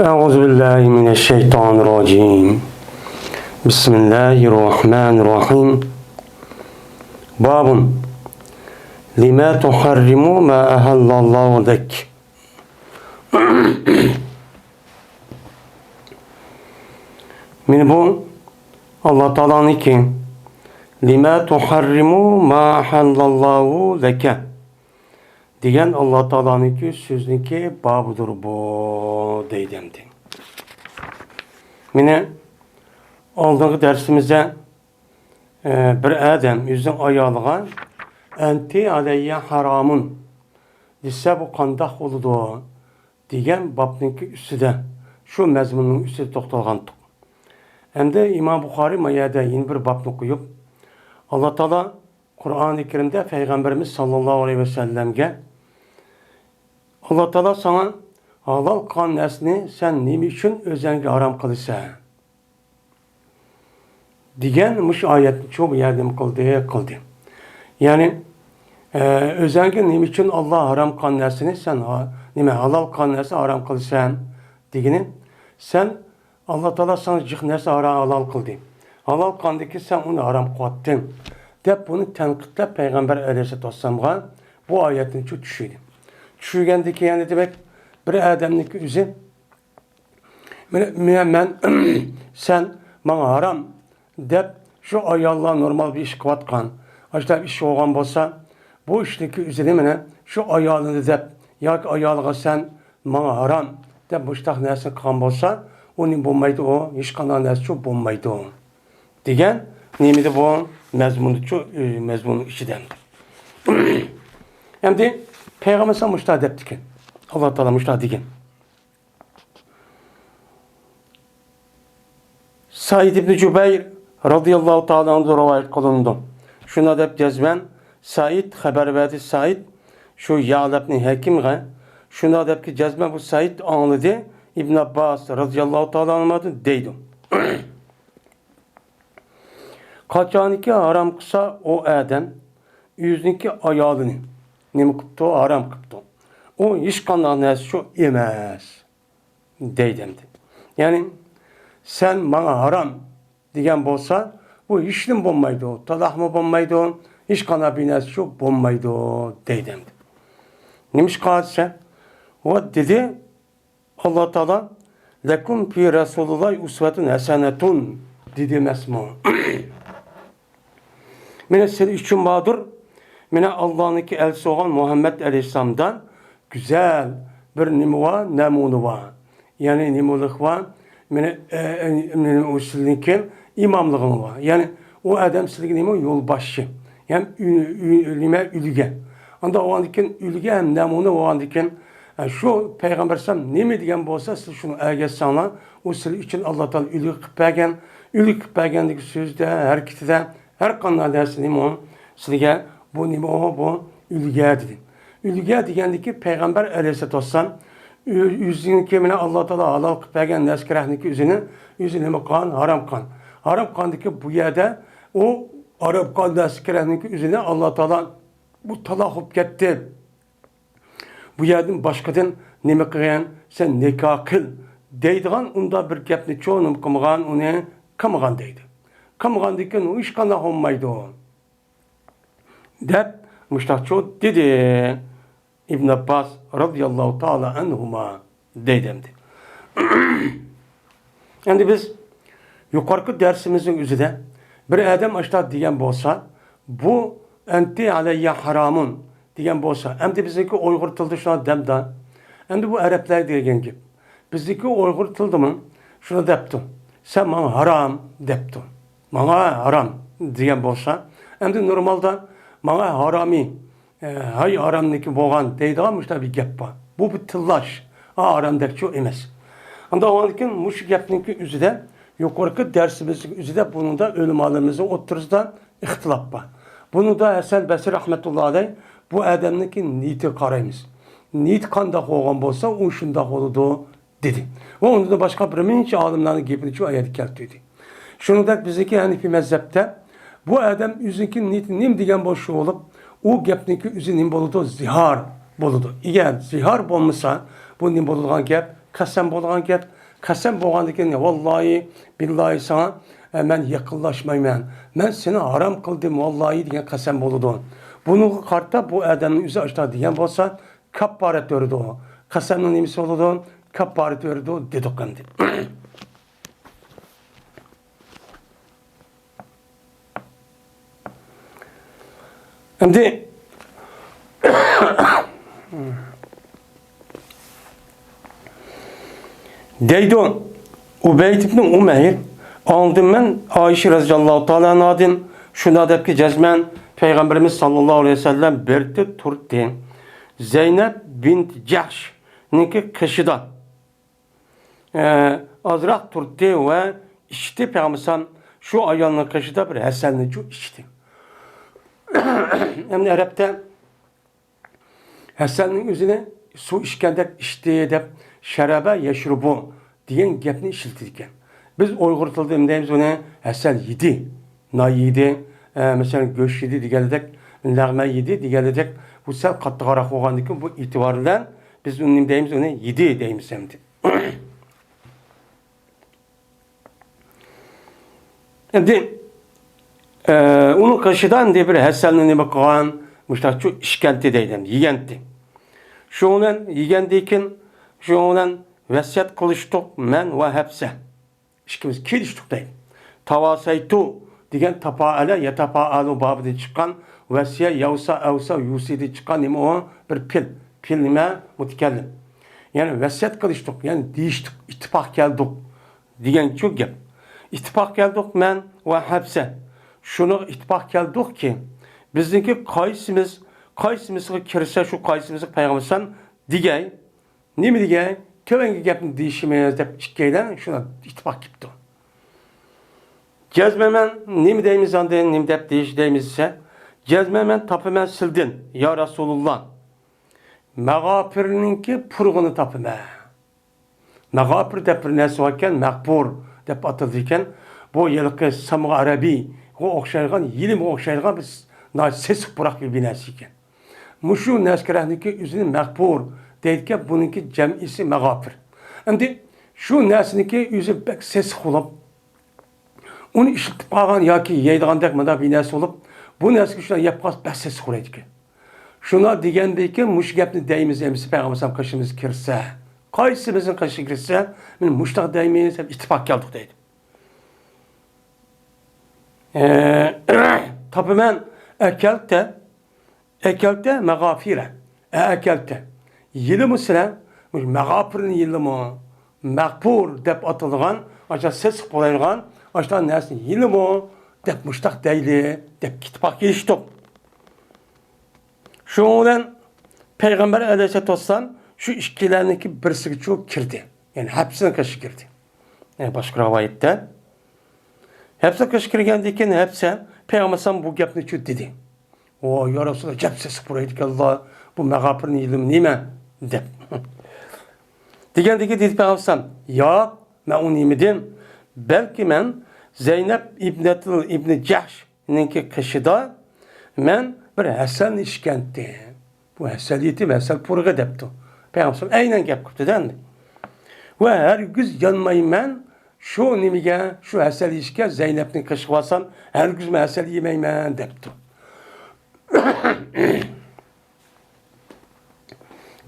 أعوذ بالله من الشيطان الرجيم بسم الله الرحمن الرحيم باب لما تحرم ما أهل الله لك من bu Allah Teala'nın ki lima tuharrimu ma halallahu leke diyen Allah Teala'nın ki sözünün ki babıdır bu deydemdi. Mine aldığı dersimize bir adam yüzün ayalığa enti aleyye haramun disse bu kandak oludu diyen babının ki üstüde şu mezmunun üstüde toxtalğandık. Hem de İmam Bukhari mayada yeni bir babını koyup Allah Teala Kur'an-ı Kerim'de Peygamberimiz sallallahu aleyhi ve sellem'ge Allah Teala sana halal kan nesni sen neyim için özenge haram kılırsa diyenmiş ayet çok yardım kıldı. Yani özenge neyim için Allah haram kan nesini sen halal kan nesini haram kılırsa digini sen Allah Teala sana cık nesi halal kıldı. Halal kandaki sen onu haram kılattın. Dep bunu tenkitle Peygamber Aleyhisselatü Vesselam'a bu ayetin çok düşüydü. Düşügendeki yani demek bir adamlık üzü ben sen bana haram dep şu ayallah normal bir iş kılatkan. İşte bir iş olgan olsa bu işteki üzeri mene şu ayalını dep ya ayalığa sen bana haram dep bu iştah nesi kan olsa onun bulmaydı o, hiç kanan nesi çok bulmaydı o. Diyen nimidi bu mezmunu çok mezmunu içidendir. Hem de Peygamber sana müştahid etti ki Allah Teala müştahid diken. Said İbni Cübeyr radıyallahu ta'ala anhu rivayet kılındı. Şuna da cezben Said haber verdi Said şu Ya'labni Hakim'e şuna da ki cezben bu Said anladı İbn Abbas radıyallahu ta'ala anlamadı deydim. Kaçaniki haram kısa o adam yüzünki ayağını ne kıptı o haram kıptı. O iş kanalına şu yemez deydimdi. Yani sen bana haram diyen bolsa bu işlim bulmaydı o. Talah mı bulmaydı o. İş kanabines şu bulmaydı o deydimdi. Neymiş kadse? O dedi Allah Teala lekum fi Resulullah usvetun hasenetun dedi mesmu. Mine seni için mağdur. Mine Allah'ın ki elçisi olan Muhammed Aleyhisselam'dan güzel bir nemunu var. Yani nemuluk var. Mine usulün ki imamlığın var. Yani o adam silgi nemu yolbaşı. Yani ülge. Anda o andikin ülge hem nemunu o andikin şu Peygamber sallam ne mi diyen bolsa siz şunu ergesana o sil için Allah Teala ülük pegandaki sözde hareketde her kanal dersi nemo silge bu nemo bu ülge dedi. Ülge diyendeki Peygamber Aleyhisselatü Vesselam yüzünün kemine Allah Teala halal pegan neskerehniki yüzünü kan haram kan. Haram kandaki bu yerde o Arap kan neskerehniki yüzüne Allah Teala bu talahıp gitti. Bu yerden başkadan neme kıyan sen nikah kıl deydiğin onda bir gepni çoğunum kımıgan onu kımıgan deydi. Kımıgan deyken o iş kanah olmaydı o. Dep müştahço dedi İbn Abbas radıyallahu ta'ala anhuma deydimdi. Yani biz yukarıki dersimizin üzerinde bir adam açta diyen bolsa bu enti aleyye haramun diyen bolsa hem de bizdeki Uygur tildi şuna demden hem de bu Araplar diyen gibi bizdeki Uygur tildi mi şuna depti sen bana haram depti bana haram diyen bolsa hem de normalde bana harami hay haramdaki boğan deydi ama işte bir gep var bu bir tıllaş haramdaki çok emez anda o andikin muş gepninki üzerinde yukarıki dersimizin üzerinde bunun da ölüm alımızın oturuzda ihtilaf var. Bunu da Hasan Basri rahmetullahi aleyh bu adamdaki niyeti karayımız. Niyet kandak olgan bolsa o şundak oldu dedi. Ve onu da başka bir minç alimlerin gibi çok ayet keltiydi. Şunu da bizdeki Hanefi mezhepte bu adam yüzünki niyeti nim diyen boşu olup o gepninki yüzü nim boludu zihar boludu. Eğer zihar olmasa bu nim boluduğun gep qasam bo'lgan gap, qasam bo'lgandan keyin vallahi billahi sana men yaqinlashmayman. Men seni haram qildim vallahi degan qasam bo'ladi. Buni qarta bu odamning o'zi ashta degan bo'lsa, kapparat berdi o. Qasamning nimasi bo'ladi? Kapparat berdi dedik endi. Endi deydi Ubeyd ibn Umeyr aldım men Ayşe radhiyallohu ta'ala anhadan şuna depki cezmen Peygamberimiz sallallahu aleyhi ve sellem berdi turdi. Zeynep bint Cahş niki kışıda azrak turdi ve içti Peygamber şu ayağının kışıda bir Hasan'ı içti. Hem de Arap'ta Hasan'ın üzerine su içkendek içti dep şerabe yeşrubu diyen gepni işiltirken. Biz Uygur tilde deymiz ona Hasan yedi, nay yedi, mesela göç yedi digeledek, lağma yedi digeledek. Bu sel kattıgarak olgandıkın bu itibarıyla biz onun deymiz ona yedi deymiz hem de. Şimdi onun kaşıdan diye bir Hasan'ın ne bakılan müştak çok işkenti deydim, yigenti. Şu olan yigentiyken şu olan vesiyet kılıştık men ve hepse. İşkimiz kiliştik deyim. Tavasaytu diyen tapaale yatapaalu babından çıkan vesiye yavsa evsa yusidi çıkan nime o bir pil. Pil nime mutkellim. Yani vesiyet kılıştık yani değiştik ittifak geldik diyen çok gel. İttifak geldik men ve hepse. Şunu ittifak geldik ki bizdeki kaysimiz kirse şu kaysimiz peygambersen digey ne mi digey tövengi gapni değişmeyiz dep çıkaydan şuna ittifak yaptı. Cezmemen ne mi deymiz ande ne mi dep değiş deymiz ise cezmemen tapımen sildin ya Resulullah. Mağafirininki purğunu tapıma. Mağafir dep bir nesi varken mağbur dep atıldıyken bu yılki Samı Arabi o okşaygan yilim okşaygan biz ses bırak bir binası iken. Muşu neskerahninki üzerine mağbur deyken bununki cem'isi mağafir. Şimdi şu nesninki yüzü pek ses olup onu işitip kalgan ya ki yeydiğan dekmada binası olup bu nesli şuna yapmaz pek ses oluyor ki. Şuna digendeyken muş gepni deyimiz emsi Peygamber kaşımız kirse kaysimizin kaşı kirse muştak deyimiz hep ittifak geldik deydi. Tabi ben ekelte mağafire ekelte yılı mı sıra mağafirin yılı mı mağpur dep atılgan aşağı ses kolaygan aşağı nesin yılı mı dep muştak deyli dep kitpak geliştik. Şu olan Peygamber aleyhisselatü vesselam şu işkilerindeki birisi çok kirdi. Yani hepsine kaşı girdi. Yani başka rivayette hepsi kışkırgendiyken hepsi Peygamber bu gapni çok dedi. O ya Resulallah cep sesi buraydı ki Allah bu mağafirin ilmi neyme dep. Digendeki dedi Peygamber ya ben onu yemedim. Belki ben Zeynep İbni Cahş'ninki kışıda ben bir Hasan işkenti. Bu Hasaniyeti ve Hasan purga depti. Peygamber aynen gap kıptı değil mi? Ve her güz yanmayım ben şu nimige, şu Hasan işke Zeynep'nin kışıvasan her güz me Hasan yemeyim ben depti.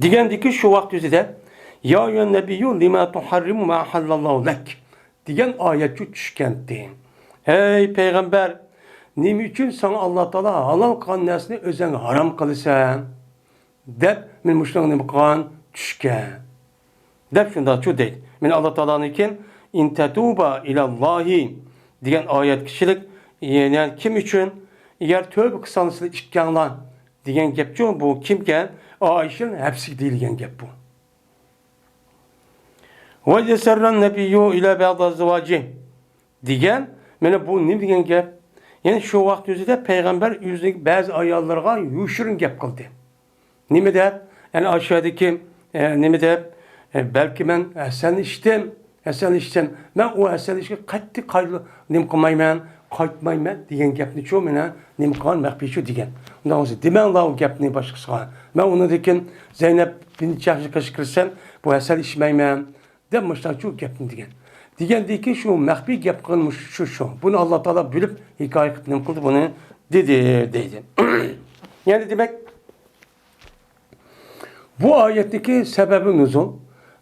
Digendeki şu vakti de ya yön nebiyyü lima tuharrimu ma hallallahu lek diyen ayet düşkenti. Ey peygamber nimi için sana Allah Teala halal kılan nesini özen haram kılırsan dep min muştan nimi kılan düşken dep şunda şu değil min Allah Teala'nın için in tetuba ilallahi diyen ayet kişilik yani kim için eğer tövbe kısanısını işkenler diyen gepçi bu kimken Ayşe'nin hepsi değilgen gep bu. Ve yeserren nebiyyü ile ba'da zıvacı diyen mene bu ne diyen gep yani şu vakti yüzüde peygamber yüzündeki bazı ayarlarına yuşurun gep kıldı. Nime de yani aşağıdaki nime de belki ben Hasan içtim ben o Hasan içtim kattı kaylı nim kılmayman kaytmayman diyen gepni çoğu mene nim kılan mehbişu diyen. Ondan sonra demen Allah o gepni başkasına. Ben onu diken Zeynep bin Cahş'ı kaşıkırsam bu Hasan içmeyman demişler şu gapni degan. Degandiki şu maxfiy gap qilmish şu. Bunu Allah Taala bilib hikoya qilib nim qildi buni deydi. Yani demek bu ayetteki sebebi nuzul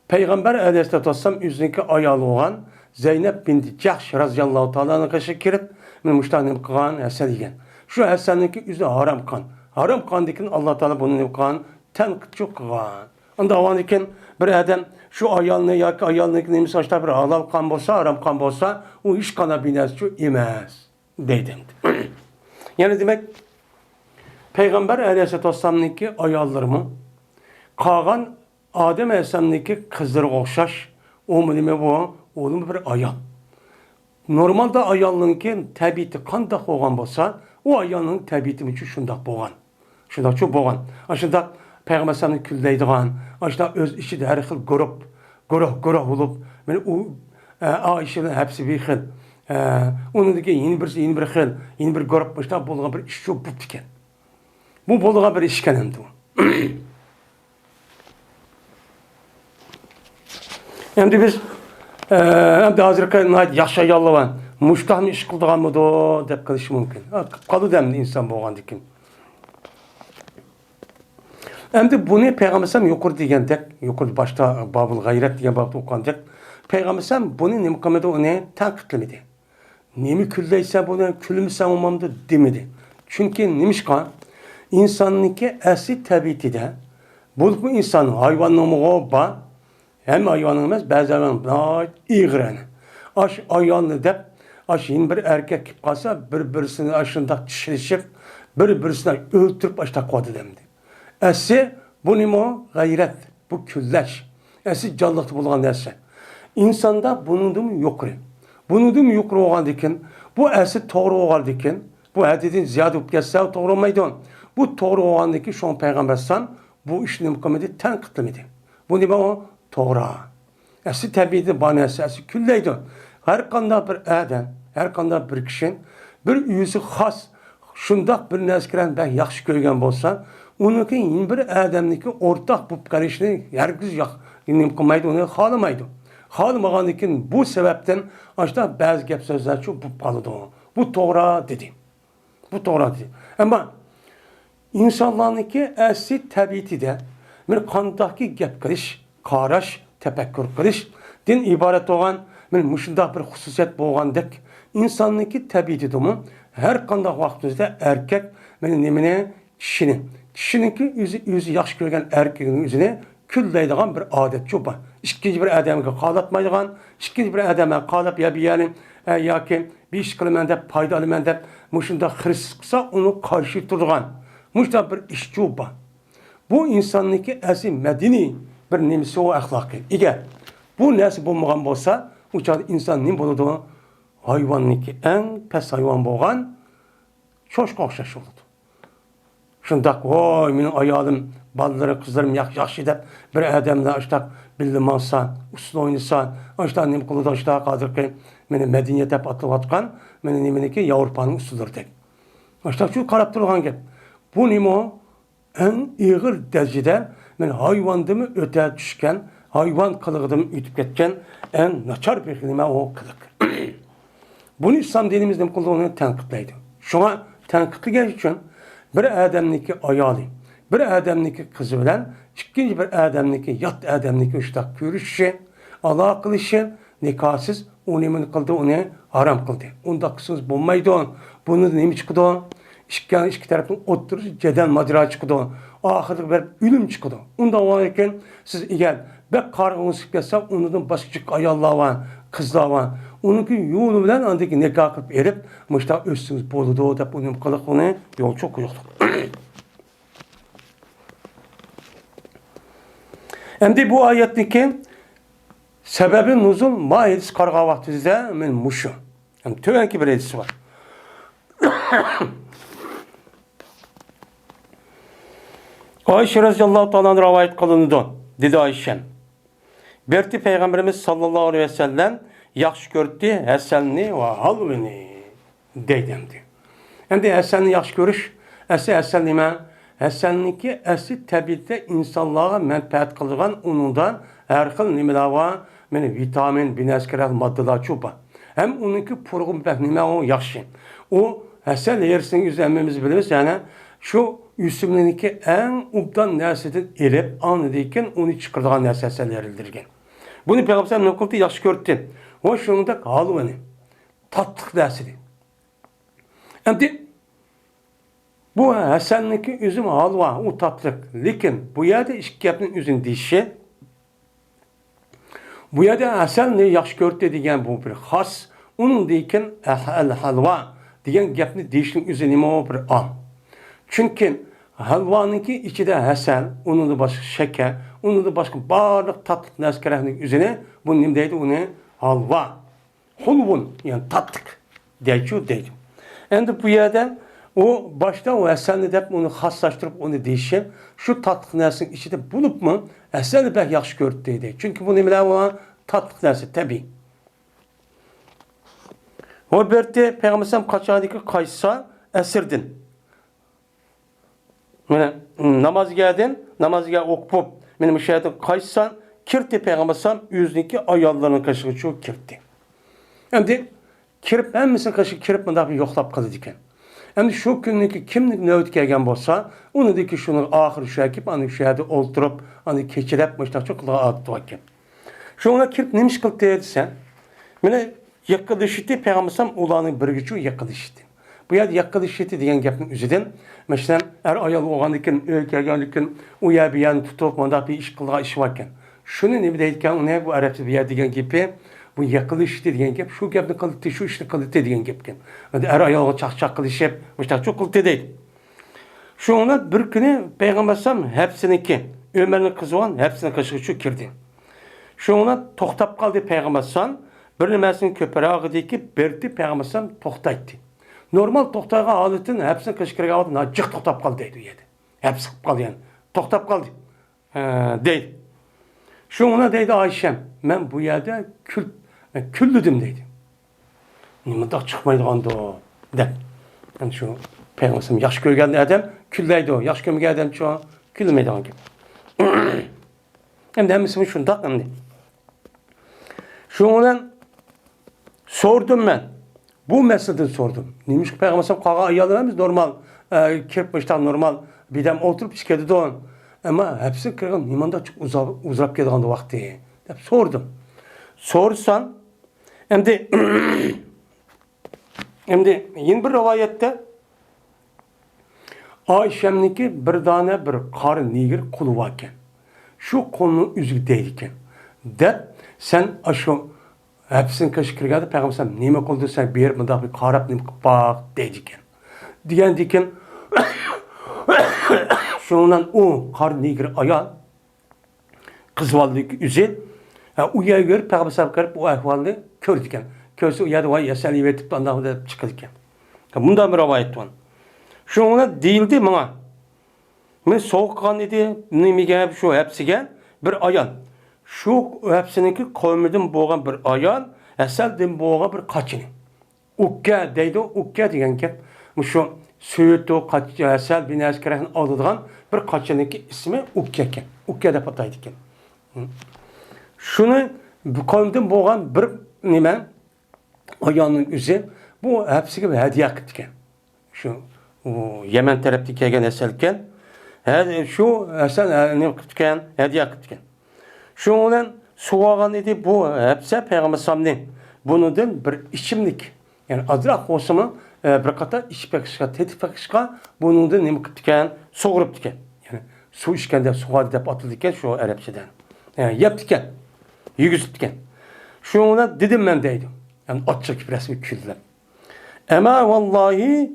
Peygamber Aleyhisselatü Vesselam üzerindeki ayalı olan Zeynep binti Cahş razıyallahu ta'ala'nın kaşı kirip müştanim kılan Hasan igen. Şu Hasan'ınki üzerine haram kan. Haram kan dikin Allah Teala bunu ne kan tenkit kılan. Onda avan dikin bir adam şu ayalını ya ayalını neymiş açta bir halal kan bolsa haram kan bolsa o iş kana bines şu imez dedim. Yani demek Peygamber Aleyhisselatü Vesselam'ınki ayallarımı Kağan Adem Aleyhisselam'ınki kızları okşaş o mu deme bu oğlum bir ayal. Normalde ayalınki təbiiti qandaq olğan bolsa, o ayalının təbiiti üçün şundaq bolğan. Şundaq çox bolğan. Aşındaq Peyğəmbər sallallahu külləydiğan, aşındaq öz işi də hər xil qoroq olub. Yəni o Ayşənin hepsi bir xil. Onundaki yeni bir xil, yeni bir qoroq başda bolğan bir iş çox bu diken. Bu bolğan bir işken hemdi o. Hem de biz hem de hazırki nayet yaxşı ayallıvan. Muştahını iş kıldığan mı da dep kılış mümkün. Kalı demli insan boğan dikim. Hem de bunu Peygamber Sam yukarı diyendek, yukarı başta Babul Gayret diye babda okandek. Peygamber Sam bunu nemkamede onu tankitlemedi. Nemi külleyse bunu külümüsen olmamdı demedi. Çünkü nemişka insanlıki esli tabiiti de bu insanın hayvanlığı oba hem hayvanın emez bazı hayvanın iğreni. Aş ayağını dep aş yine bir erkek kalsa birisini aşında çişleşip birisini öldürüp aşta koydu demdi. Esi bu nimo gayret, bu külleş. Esi canlıkta bulgan esi. İnsanda bunun yokru. Bunun yokru olan diken, bu esi doğru olan diken, bu hadidin ziyade olup geçse doğru olmaydı. Bu doğru olan diken şu an Peygamber san bu işini mükemmeli tenkitlemedi. Bu nimo o doğru. Esi tabiiydi bana esi külleydi. Her kanda bir adam, her kanda bir kişinin bir yüzü has, şundak bir neskiren ben yaxşı köygen bolsa, onunki yine bir adamniki ortak bu karışını herkes yine kılmaydı, onu xalamaydı. Xalamagan için bu sebepten aşta bazı gap sözler çok bu kalıdı. Bu doğru dedi. Bu doğru dedi. Ama insanlarınki esi tabiiti de bir kandaki gap karış, karaş, tefekkür karış, din ibaret olan men muşundaq bir hususiyet bolğandek insanlıki tabiiti de her qandaq vaqtımızda erkek men nemine kişininki yüzü yaxşı görgen erkeğin yüzüne külleydiğen bir adet çoba. İkinci bir adamı qalatmaydigan, ikinci bir adamı qalap yabiyalim ya ki bir iş qılman dep paydalı men dep muşundaq hırs qılsa onu qarşı turgan. Muşundaq bir iş çoba. Bu insanlıki əsi medeni bir nemisi o ahlakı. Eğer bu nəsi bulmagan bolsa uçağı insan ne buludu? Hayvanlıki en pes hayvan boğan çoşka okşaş oldu. Şundak oy benim ayalım, balları, kızlarım yaxşı dep bir adamla açtak bildim alsa, usul oynasa, açtak nem kılıdı açtak kadır ki meni medeniyet hep atılıp atkan, meni neminiki Avrupa'nın usulları tek. Açtak şu karap durgan gep. Bu nemo en iğir derecede men hayvandımı öte düşken, hayvan kılığıdımı ütüp ketken en naçar bir kelime o kılık. Bunu İslam dinimizde kullanılan tenkitleydi. Şuna tenkitli geliş için bir adamniki ayalı, bir adamniki kızı bilen, ikinci bir adamniki yat adamniki uçtak görüşü, Allah kılışı, nikahsız onu emin kıldı, onu haram kıldı. Onda kısız bulmaydı. Bunu neymi çıktı? İki tarafın oturuş cedel madira çıktı. Ahırda bir ölüm çıktı. Onda olarken siz eğer bek kargınız çıksa ondan başka ayallar var, kızlar var. Onunki yolu bilen andaki nikah kılıp erip müştak üstünüz boludu da bunun kılık onu yol çok yoktu. Hem de bu ayetteki sebebi nuzul Maidis karga vaktizde men muşu. Hem tövenki bir edisi var. Ayşe radıyallahu ta'ala rivayet kılındı. Dedi Ayşem. Berti Peygamberimiz sallallahu aleyhi ve sellem yaxşı gördü Hasan'ni ve Halvini deydimdi. Hem de Hasan'ni yaxşı görüş, Hasan nime? Hasan'niki əsli təbiətdə insanlığa mənfəət qılğan onundan hər xil nimələr var, meni vitamin, binaskerat moddalar çopa. Hem onunki program pek nime o yaxşı. O hasel yersinin üzerimiz biliriz yani şu üstümdeki en ubdan neseden elip anıdayken onu çıkardığı nesesel yerildirgen. Bunu Peygamber ne kıldı yaxşı gördü. O şunda kalı beni. Tatlık nesedi. Hem de bu hasenlik üzüm halva o tatlık. Lakin bu yerde işkepnin üzüm dişi. Bu yerde hasenli yaxşı gördü degen bu bir has. Onun deyken halva degen gapni deyişin üzerine o bir an. Çünkü halvanınki içinde hasen, onun da başka şeker, onun da başka barlık tatlık neskerahının üzerine bu nimdeydi onu halva. Hulvun yani tatlık deydi. Şimdi bu yerden o başta o hasenli deyip onu haslaştırıp onu deyişi şu tatlık nesinin içinde bulup mu hasenli pek yaxşı gördü deydi. Çünkü bu nimler olan tatlık nesi tabi. O berti Peygamber kaçadaki kaysa esirdin. Yani namaz geldin, namaz gel okup benim şahidim kaysan kirti Peygamber yüzdeki ayallarının kaşığı çok kirti. Hem de kirip hemmisinin kaşığı kirip mi daha yoklap kaldı diken. Hem de şu günlük kimlik nöbet gelgen olsa onu da ki şunu ahir şakip anı şahidi oldurup anı keçirep başta çok daha attı hakim. Şu ona kirip neymiş kılık deydi sen? Mene yakılışıtı Peygamber ulanın bir gücü yakılışıtı. Bu yerde yakılışıtı diyen gapın üzerinden mesela er ayal oğanlıkken, öykergenlikken uya bir yani tutup onda bir iş kılığa iş varken. Şunu ne bileyken ne bu Arapça bir yer diyen gibi bu yakılışıtı diyen gibi şu gapın kalıtı şu işin kalıtı diyen gibi. Hadi er ayal çak kılışıp işte çok kalıtı değil. Şu ona bir günü Peygamber hepsininki Ömer'in kızı olan hepsine kaşığı şu kirdi. Şu ona toxtab kaldı Peygamber bir nimesinin köpeği ki berdi Peygamber toxtaydı. Normal toxtağı alıtın hepsini kışkırığa aldı. Cık toxtab kaldı deydi yedi. Hepsi kaldı yani. Toxtab kaldı. Deydi. Şu ona deydi Ayşem. Ben bu yerde küllüdüm deydi. Nimada çıkmaydı o. De. Yani şu Peygamber yaş görgen adam külleydi o. Yaş görgen adam şu küllümeydi o gibi. Hem de hemisi şundak hem de. Şundan sordum ben. Bu meselede sordum. Neymiş ki Peygamber kağa ayarlanamız normal kirpmişten normal birden oturup işkedi doğan. Ama hepsi kırgın. Nimanda çok uzak geldiğinde vakti. Hep sordum. Sorsan hem de yeni bir rivayette Ayşem'ninki bir tane bir karı nigir kulu varken şu konunun üzü değilken de sen şu hepsini kaşıkırgadı Peygamber nime oldu sen bir mi daha bir karap nime bak deydiken diyen diken şundan o karı nigir ayal kızvallık üzü uyaya görüp Peygamber karıp o ahvalını kördüken körsü uyada vay yasali vetip anlamı da çıkardıken bundan bir rivayet var. Şuna değildi bana. Ben soğukkan idi, nimige şu hepsige bir ayan. Şu hepsininki koymudum boğan bir ayan, eseldim boğan bir kaçını. Ukke deydi, ukke diyen ki, şu söğütü, kaçı, esel bin eskeretin alıdığan bir kaçınınki ismi ukkeken. Ukke de pataydıken. Şunu koymudum boğan bir nime, ayanın üzü, bu hepsige bir hediye ettiken. Şu Yemen tarafta kelgan eselken şu asal ne kutken hediye kutken. Şu bilan suvagan edi bu hepsi Peygamber samni. Bundan bir içimlik yani azrak olsa bir kata içpekişka tetifekişka bundan ne kutken soğurup diken. Yani su içkende suğa dep atıldıkken şu Arapçadan. Yani yaptıkken yüzüttükken. Şu ona dedim ben deydim. Yani atçak resmi küllem. Ama vallahi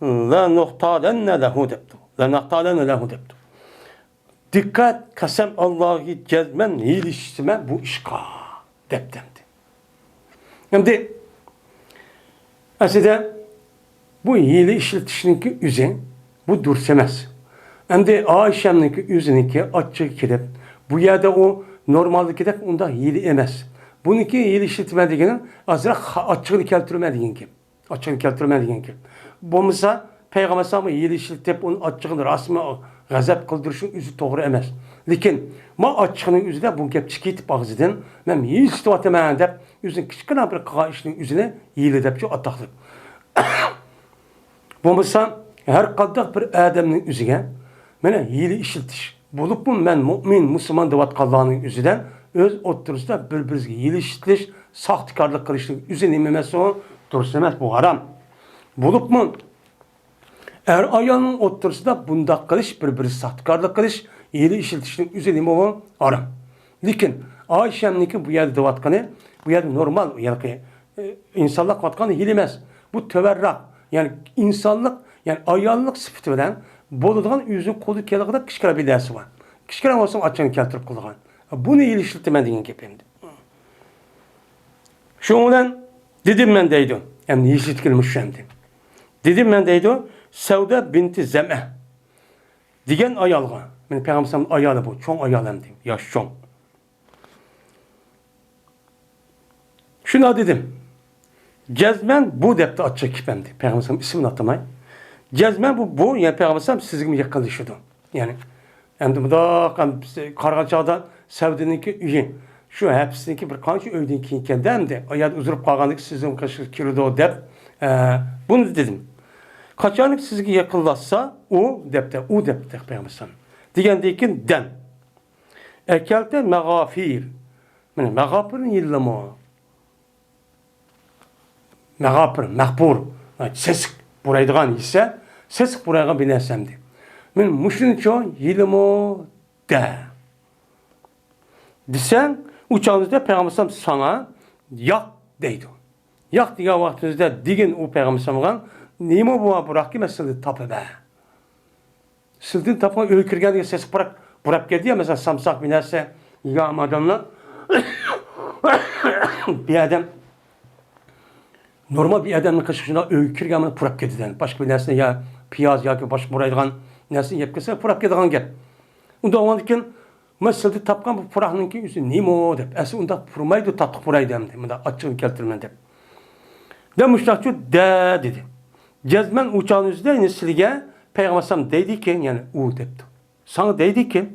la nuhtadenne lehu debtu. La nuhtadenne lehu debtu. Dikkat kasem Allah'ı cezmen ilişkime bu işka deptemdi. Şimdi aslında bu hile işletişininki üzün bu dursemez. Hem de Ayşem'ninki üzüninki açık kirip bu yerde o normaldeki de onda hile emez. Bununki hile işletmediğinin azra açıklık keltirmediğin kim? Açıklık keltirmediğin kim? Bu mesela Peygamber sallallahu yili işiltip onun açığını rasmi gazap kıldırışın üzü doğru emas. Lekin ma açığının üzüde bu gap çıkıp ağzıdan men yil iştivatemen dep üzün kichkina bir qağışının üzüne yili dep şu ataqlık. Bo'lmasa her qandaq bir adamning o'ziga mana yili ishiltish bo'libmi men mo'min musulmon deyotganlarning o'zidan o'z o'ttirisida bir-biriga yili ishiltish, soxtakorlik qilishning o'zi nima emas u? Durust emas, bu harom. Bo'libmi er ayolning o'ttirisida bundaq qilish, bir-biriga soxtakorlik qilish, yili ishiltishning o'zi nima u? Harom. Lekin Oyshamniki bu yerda deyotgani, bu yerda normal, ya'ni insonlar qotgani yili emas. Bu töverraq. Yani insanlık, yani ayarlılık sıfatı bilen boludağın yüzün kolu keligida kişkira bir dersi var. Kişkira olsam açığını keltirip kılgan. Bunu iliştirmen degan gepimdi. Şundan dedim ben deydi. Hem yişitkilmiş şimdi. Dedim ben deydi. Sevda binti Zeme. Digen ayalga. Ben Peygamberimizin ayalı bu. Çoğun ayalı hem diyeyim. Yaş çoğun. Şuna dedim. Cezmen bu depte açacak kipemdi. Peygamberim ismini atlamay. Cezmen bu yani Peygamberim sizgimi yaklaşıyordu. Yani bu da Kargaçağ'da Sevdi'ninki üye. Şu hepsininki bir kançı öydün ki kendim de ayad uzurup kalganlık sizin kaşı kilodo dep. Bunu dedim. Kaçanlık sizgi yakınlaşsa o depte Peygamberim. Digendeyken den. Ekelte megafir. Yani megafirin yıllama. Mağbur, sesik buraydıgan ise, sesik burayga binesemdi. Men muşun için yılımı de. Desen, uçağınızda Peygamberim sana yak deydi. Yak diye vaktinizde digin o Peygamberim'e neymi bu bırak ki mesela tapı be. Sildin tapına öykürgen diye sesik bırak geldi ya mesela samsak binerse yağım adamla bir adam normal bir adamın kaşıkçına öykürgen ama pırap gediden. Başka bir nersine ya piyaz ya ki başka buraydıgan nersine yepkese pırap gedigan gel. Onda olandıkken mesela tapkan bu pırağınınki yüzü neymi o dep. Esi onda pırmaydı tatlık buraydı hem de. Onda açığını keltirmen dep. Demişler de dedi. Cezmen uçağın yüzüde nesilge Peygamberim deydi ki yani u depti. Sana deydi ki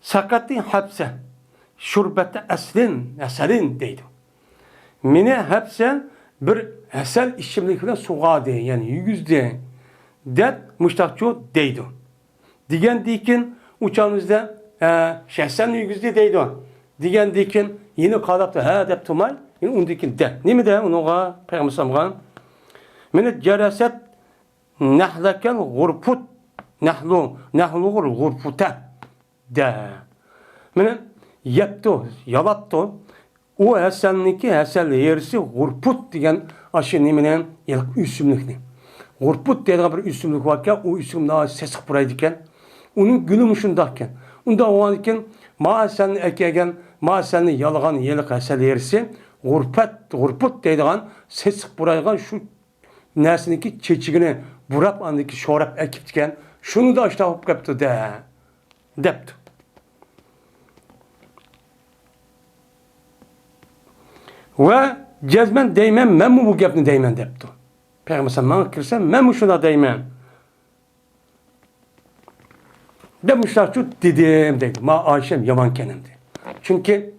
sakatli hapse şurbette eselin deydi. Mine hapse bir hesel işimlikle suğa de yani yüzde det müştakçı deydi. Digen dikin uçağınızda şehsen yüzde deydi. Digen dikin yine kalaptı ha dep tumay yine undikin de. Ne mi de onuğa Peygamberim'e mine ceraset nahlakel gurput nahlu gurputa de. Mine yaptı yalattı. O esenlik yerisi gurput diyen aşı neminen yılk üsümlükni. Gurput dediğin bir üsümlük varken o üsüm daha sesik buraydı iken onun gülüm şundayken onda o an iken ma esenli ekegen ma esenli yalgan yılk yerisi gurput dediğin sesik buraygan şu nesindeki çeçigini burap andaki şorap ekip diken şunu da işte hop kaptı depti. Ve cezmen değmen men mi bu gepni değmen depti. Peygamber bana kirsem men mi şuna değmen. Demişler ki dedim dedi. Ma Ayşem yaman kenimdi. Çünkü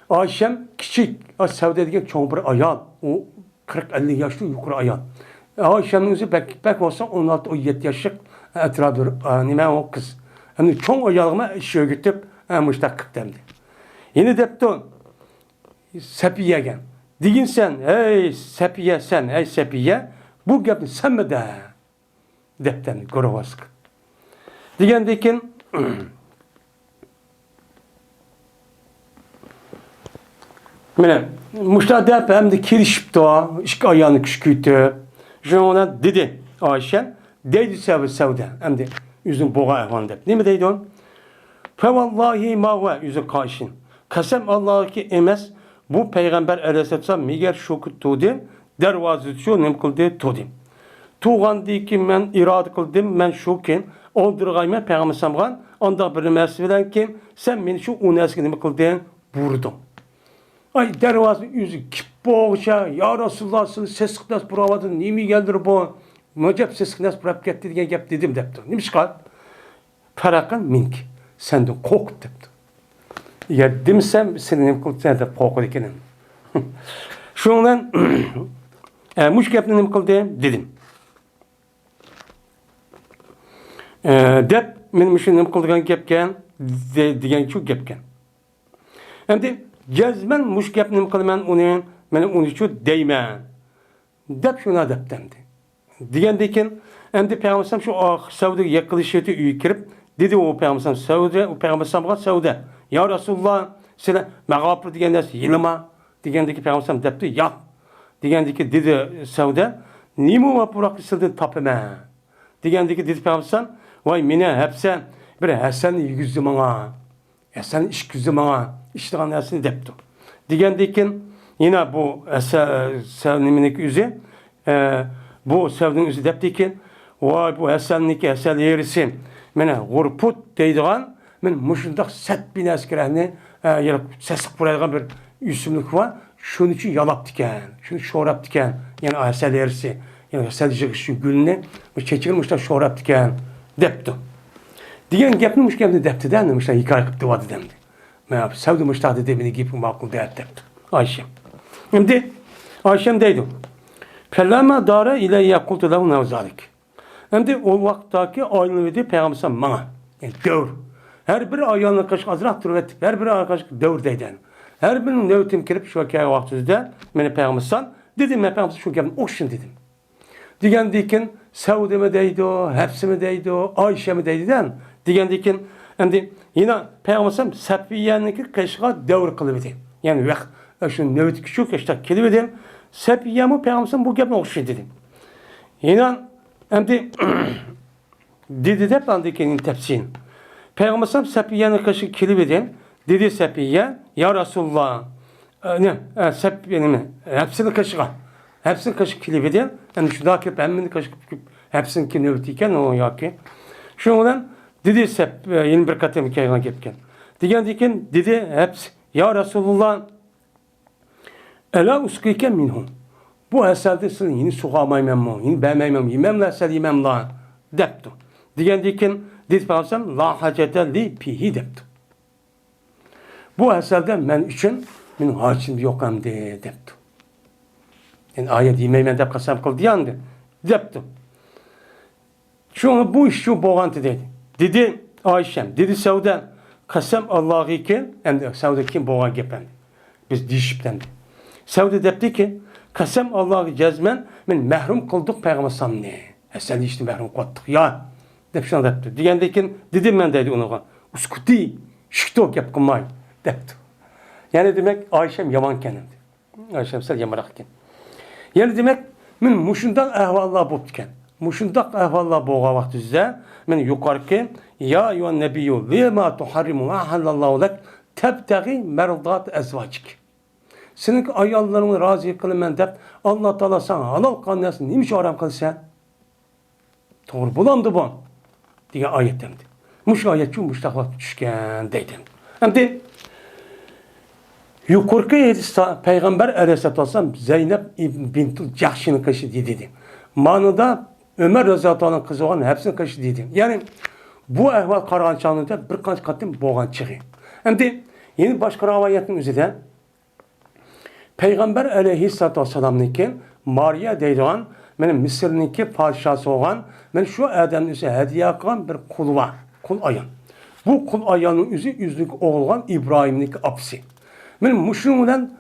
Ayşem küçük, sevdedeki çoğun bir ayal. O 40-50 yaşlı yukarı ayal. Ayşem'in yüzü pek olsa 16-17 yaşlık etrafı nime o kız. Yani çoğun ayalığıma işe götürüp müştak demdi. Yine depti Sepiye gel. Digin sen, ey Sepiye, bu gepni sen mi de? Depten, gorovask. Digen dikin, mene, muşta dep hem de kirişip doğa, işki ayağını küşküytü. Ona dedi Ayşen, deydi sevde, hem de yüzün boğa ehvan dep. Ne mi deydi on? Fevallahi mağve yüzün kaşin. Kasem Allah'a ki emez, bu Peygamber aleyhisselam miger şokut tudi, dervazı şu nem kıldı tudi. Tuğan di ki men irad kıldım, men şokin, oldurgayma Peygamber'e anda bir meselen ki sen beni şu uneski nem kıldın, vurdum. Ay dervazı yüzü kip boğuşa, ya Resulullah ses kılas buravadın, nimi geldir bu? Mocap seskinaz bırak gitti diye gap dedim depti. Neymiş kal? Parakan mink. Senden korkup depti. Ya demsem senin sen de korku dikenim. Şundan muş gapni nim kıldım dedim. Dep men müşün nim kılgan gapken degan şu gapken. Endi cazmen muş gapni nim kılman onu men şu deyman. Dep şuna dep demdi. Degandeken endi Peygamber şu Savda yakılışıtı üye kirip dedi o Peygamber Savda o Peygamber Savda ya Resulullah sene mağapır degen narsa yilma degandeki Peygamber depti ya degandeki dedi Savda nima vapurak sildi tapıma degandeki dedi Peygamber vay mene hepsen bir Hasan yüzü bana Hasan iş güzü bana iştiğan narsını depti degandeken yine bu Savniminlik yüzü bu sevdiğin üzü depteki vay bu Hasan'niki Hasan yerisi mene gurput deydiğen men muşundaq set bin askerani sesik buraydigan bir üsümlük var şunun için yalap diken şunu şorap diken yani Hasan yerisi yani Hasan şu gülünü çekilmişler şorap diken depti diyen gapni muş gapni depti de muşlar hikaye qıptı vadı demdi men sevdim muşlar dedi beni gip makul depti Ayşem şimdi Ayşem deydi Fellama dara ileyye kultu lehu nevzalik. Hem de o vaktaki ayrılığı Peygamber bana. Yani dövr. Her bir ayağını kaşık azrak duruvet. Her bir ayağını kaşık dövr deyden. Her birinin nevtim kirip şu hikaye vaktizde beni Peygamber dedim ben Peygamber şu gelin okşun dedim. Digen dikin Saudi mi deydi o, hepsi mi deydi o, Ayşe mi deydi den. Digen dikin hem de yine Peygamber Safiye'ninki kaşığa dövr kılıverdi. Yani şu nevt küçük işte kılıverdim. Sepiyamı Peygamber bu gapni okşun dedim. Yine hem de dedi de pandikinin tepsin. Peygamber Sepiye'nin kaşı kilibedin. Dedi Sepiye ya Resulullah Sepiye'nin hepsini kaşığa. Hepsini kaşı kilibedin. Yani şu dakika hepsini kaşı hepsini kinövtiyken o yaki. Şundan dedi Sepiye'nin bir katı hikayene gepken. Diken dedi hepsi ya Resulullah Ela uskike minhum. Bu eserde sizin yine suğamayım mı? Yine beğenmeyim mi? Yemem la esel yemem la. Deptu. Diken dit Peygamber la hacete li pihi deptu. Bu eserde men için min hacim yok hem de deptu. Yani ayet yemeyim dep kasam kıl diyandı. Deptu. Şunu bu iş şu boğantı dedi. Dedi Ayşem, dedi Savda kasam Allah'ı ki hem de Savda kim boğan gepen. Biz dişiptendi. Savda depti ki kasam Allah'ı cezmen men mehrum kıldık Peygamber samni. Sen işte mehrum kıldık ya. Dep şuna depti. Digendekin dedim ben dedi ona. Uskuti şikto yap kılmay depti. Yani demek Ayşem yaman kendimdi. Ayşem sen yamarak yani demek men muşundan ahvallar boptiken. Muşundak ahvallar boğa vaktizde men yukarıki ya yuvan nebiyyu lima tuharrimu ma halallahu lek tebtagi merdat ezvacik. Senin ayallarını razı kılmen dep Allah Teala sana halal kılmasın neymiş aram kılsan? Doğru bulandı bu. Diye ayet demdi. Muş ayet şu muştakla düşken deydim. Hem de yukarıki hadiste Peygamber Aleyhisselatü Vesselam Zeynep bintul Cahşin'in kışı dedi. Manada Ömer Raziyallahu Anh'ın kızı olan hepsinin kışı dedi. Yani bu ehval kargan çağında bir kaç katım boğan çıkıyor. Hem de yeni başka ravayetin üzerinde Peygamber Aleyhisselatü Vesselam'nınki Maria deydiğen benim Mısır'ınki padişahı olan ben şu adamın üzerine hediye kılan bir kul var. Kul ayın. Bu kul ayağının yüzlük oğlan İbrahim'ninki apsi. Benim muşluğundan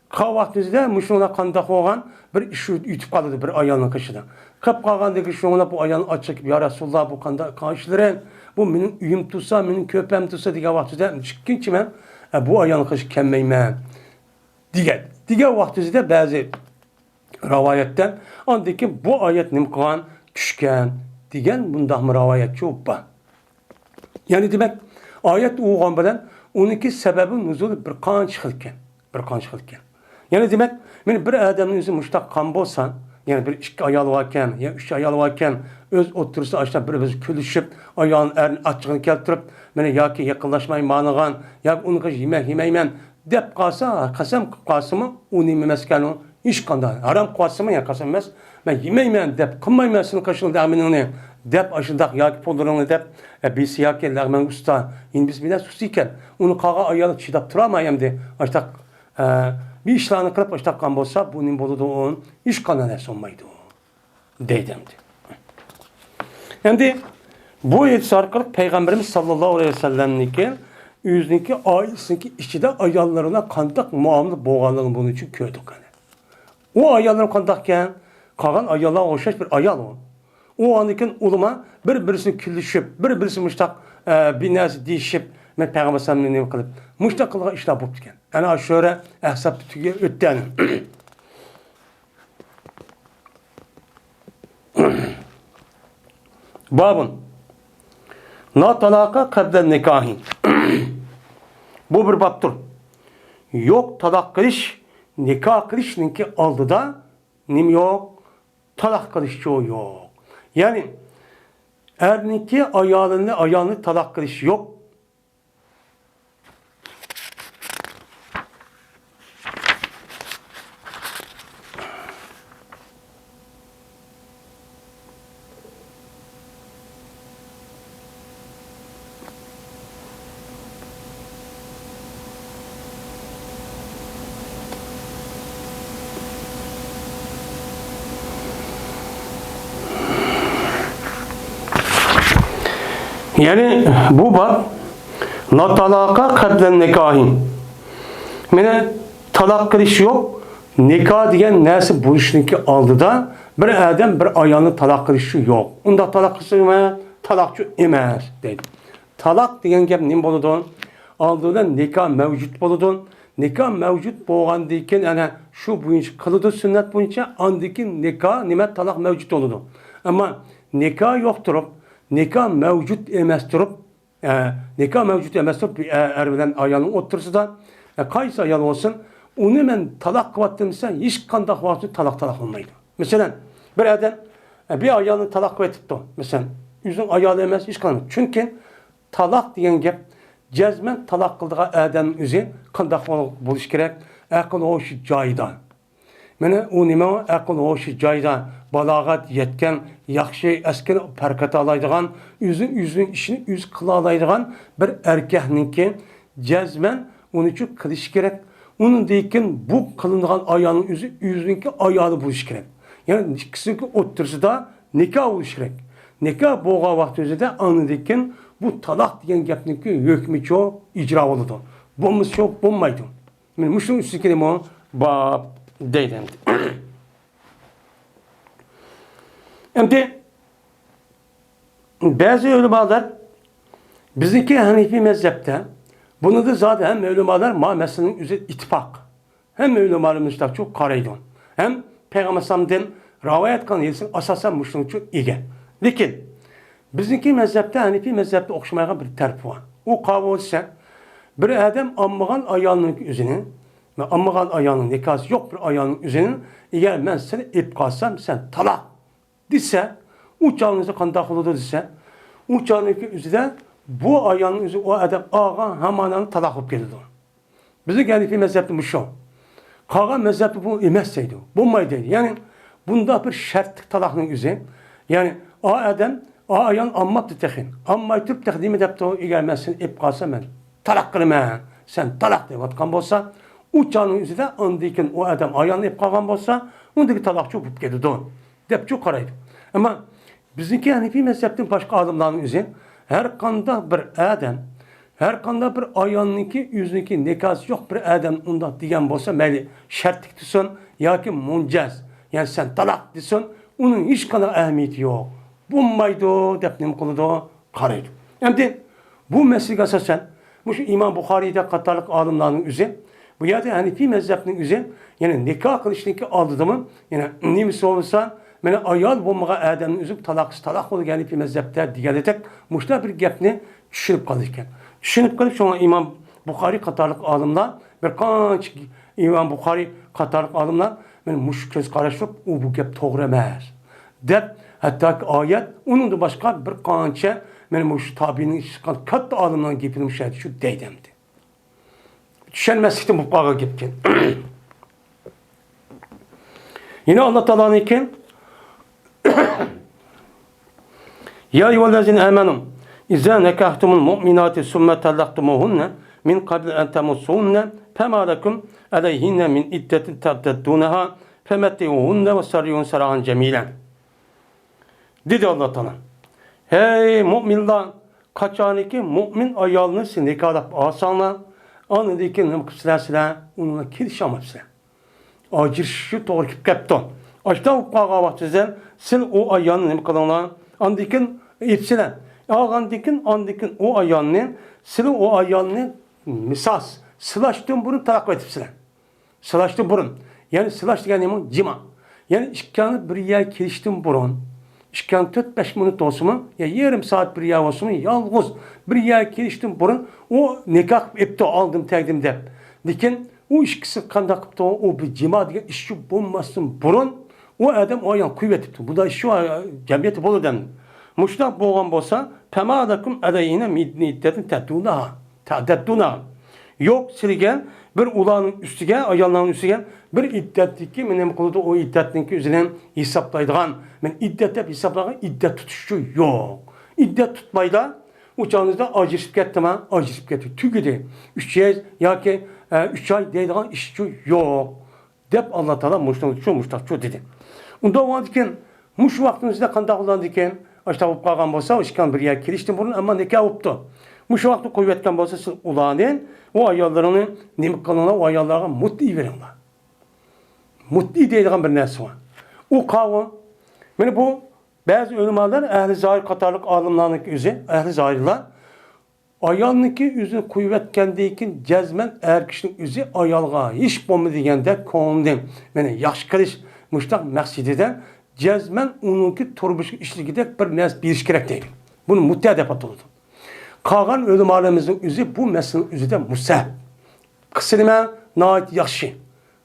kahvaltımızda muşluğuna kandak olan bir iş ütüp kaldı bir ayağının kışıda. Kap kalgandaki şuna bu ayağını açık ya Resulullah bu kanda karşıların bu benim üyüm tutsa benim köpem tutsa diye vaxtında çıkkın ki ben bu ayağını kışı kemmeyim diğer vaxtında bazı ravayetten andaki bu ayet nimkan düşken diyen bunda mı ravayet çok ba. Yani demek ayet uğan bilen onunki sebebi nuzul bir kan çıkılken. Yani demek ben bir adamın yüzü müştak kan bolsan yani bir iki ayalı varken ya üç ayalı varken öz otursa aşağı bir külüşüp ayağın açığını keltirip beni ya ki yakınlaşmayın bağlanan ya onu kaç yemeğim dep kalsa kasam kasımı onu yemez hiç kanda haram kasımı ya kasam mes ben yemeymen dep, kılmayman senin kaşını dağminini dep aşındak yaki pollarını dep biz yaki lağmen usta in biz bile susuyken onu kağa ayalı çidap turamayam de açtak bir işlerini kılıp açtak kan bolsa bunun bolu da on iş kanana sonmaydı deydimdi. Yani bu hadis arkalık Peygamberimiz sallallahu aleyhi ve sellem'niki yüzdeki ailesindeki içinde ayallarına kandak muamele boğanlığın bunun için köydük hani. O ayalların kandakken kalan ayallar hoşaş bir ayal o. O anıkin uluma birisini küllüşüp, birisi müştak binası değişip ben Peygamber sallallahu aleyhi ve sellem'le müştak kılığa işler bulup diken. Yani şöyle hesap tütüge ötten. Babın la talaka kablen nikahin. Bu bir babdır. Yok talak kılış, nikah kılışınki aldıda nim yok, talak kılış yok. Yani erniki ayağını talak kılış yok. Yani bu bab la talaka kablen nikahin. Mene talak kılış yok. Nikah diyen nesi buluşunki aldı da bir adam bir ayağını talak kılışı yok. Onda talak kılışı mı? Talakçı emez dedi. Talak diyen gep ne boludun? Aldığında nikah mevcut boludun. Nikah mevcut boğan diken yani şu boyunca kılıdı sünnet boyunca andaki nikah nimet talak mevcut oludu. Ama nikah yoktur. Nikah mevcut emestirip nikah mevcut emestirip erbilen ayağının otursa da kaysa ayağın olsun onu ben talak kıvattımsa hiç kandak vakti talak olmaydı. Mesela bir adam bir ayağını talak kıvattı. Mesela yüzün ayağı emez hiç kalmadı. Çünkü talak diyen gep cezmen talak kıldığı adamın yüzü kandak buluş gerek. Akıl hoşu cayda. Mene o nime akıl hoşu cayda. Balagat yetken, yaxşı esken parkata alaydıgan, yüzün işini yüz kıla alaydıgan bir erkekninki cezmen onun için kılış gerek. Onun deyken bu kılındıgan ayağının yüzünki ayağını buluş gerek. Yani ikisinin otursa da nikah buluş gerek. Nikah boğa vakti özü de anı deyken bu talak diyen gepninki hükmü çok icra oldu. Bomuz çok bommaydı. Yani müştüm üstü kelime bab deyden. Şimdi bazı ulemalar bizdeki Hanefi mezhepte bunu da zaten hem ulemalar meselenin üzeri ittifak. Hem ulemalarımızda çok karaydı. Hem Peygamber Sallallahu rivayet kan yesin asasen müştüm çok iyi. Lakin bizdeki mezhepte Hanefi mezhepte okşamayan bir terp var. O kavga ise bir adam ammağan ayağının üzerine ve ammağan ayağının nikahı yok bir ayağının üzerine eğer ben seni ip kalsam sen talak dese uçağınızı kandak olur dese uçağınızı üzerine bu ayağının üzerine o adam ağa hamananı talak olup geldi. Bize geldi ki mezhepte bu şu. Kağa mezhepte bu emezseydi. Bu maydı. Yani bunda bir şart talakın üzerine. Yani o adam o ayağın ammat tekin. Amma tüp takdim edip de eğer ben seni ip kalsam ben talak kılma. Sen talak diye vatkan bolsa uçağının üzerine andıyken o adam ayağını ip kalkan bolsa ondaki talakçı olup geldi. Dep çok karaydı. Ama bizimki Hanefi mezhepten başka adımların üzerine her kanda bir adam, her kanda bir ayağınınki, yüzünki nikahı yok bir adam onda diyen bolsa meli şertlik desin ya ki muncaz. Yani sen talak desin onun hiç kadar ehemmiyeti yok. Bulmaydı, depnim kılıdı, karaydı. Hem bu meslek esasen bu İmam Bukhari'de Katarlık alimlerin üzerine bu ya da Hanefi mezhepinin üzerine yani nikah kılıştaki aldığımın yani nimisi olursa mene ayal bulmağa adamın üzüp talak olu gelip mezhepler diyeletek muşta bir gepni düşünüp kalırken. Düşünüp kalıp sonra İmam Bukhari Katarlık alimler bir kaç İmam Bukhari Katarlık alimler mene muş köz karıştırıp o bu gep doğru emez. Dep hatta ki ayet onun da başka bir kança mene muş tabinin katta alimlerin gepini şu deydemdi. Düşenmezlikte mutlaka gepken. Yine Allah Teala'nın iken Ya eyyühellezine amenu İzâ nekahtumul mu'minâti sümme tallaktumuhunne min qabl en temussuhunne fema lekum aleyhinne min iddetin tabdeddûneha femetti'uhunne ve sarriyun sarahan cemilen. Dedi Allah Teala. Hey müminler, kaçaniki mümin ayalını nikahlıp alsanlar, anıdaki nımkısılasılar, onunla kirişamazsın. Acır şu doğru kipkepton. Açta uqağa vaxtızdan, sil o ayalını nikahlılar, andikin ipsiler. Andikin o ayalını, sil o ayalını misas, sılaştığın burun tarak etipsiler. Sılaştığın burun. Yani sılaş degeni cima. Yani işkanı bir yer kiriştin burun. İşkan 4-5 minut olsun mu? Ya yarım saat bir yer olsun mu? Yalnız bir yer kiriştin burun. O nikah ipti aldım tekdim de. Dikin o işkisi kandak ipti o bir cima diye işçi bulmasın burun. O adam o yan kuvvet ipti. Bu da şu cemiyeti bol eden. Muştak boğan bolsa temadakum adayine middetin tedduna. Yok silgen bir ulanın üstüge, ayalların üstüge bir iddetdeki menem kılıda o iddetdeki üzerinden hesaplaydıgan. Men iddet hep hesaplagan iddet tutuşu yok. İddet tutmayla uçağınızda acışıp gitti mi? Acışıp gitti. Tügüdü. 3 ay ya ki 3 ay deydiğin işçi yok. Dep Allah Teala muştak dedi. Onda o diken muş vaktinizde kandak olan diken aşağı olup kalgan bolsa işkan bir yer kirişti burun ama nikah oluptu. Muş vakti kuvvetken bolsa siz ulanın o ayallarını nemik kalana o ayallarına mutlu verirler. Mutlu deydiğin bir nersi var. O kavga yani bu bazı ölümalar ehli zahir katarlık alımlarının yüzü ehli zahirler ayalniki yüzü kuvvetkendeyken cezmen er kişinin yüzü ayalga hiç bomba degende kondim. Yani yaş kılış müştak məqsididen cezmen onunki turbuşu işligide bir nes bir iş gerek değil. Bunu mutlu edep atıldı. Kalan ölüm alemimizin yüzü bu meselenin yüzü de musahib. Kısılma nait yaxşı.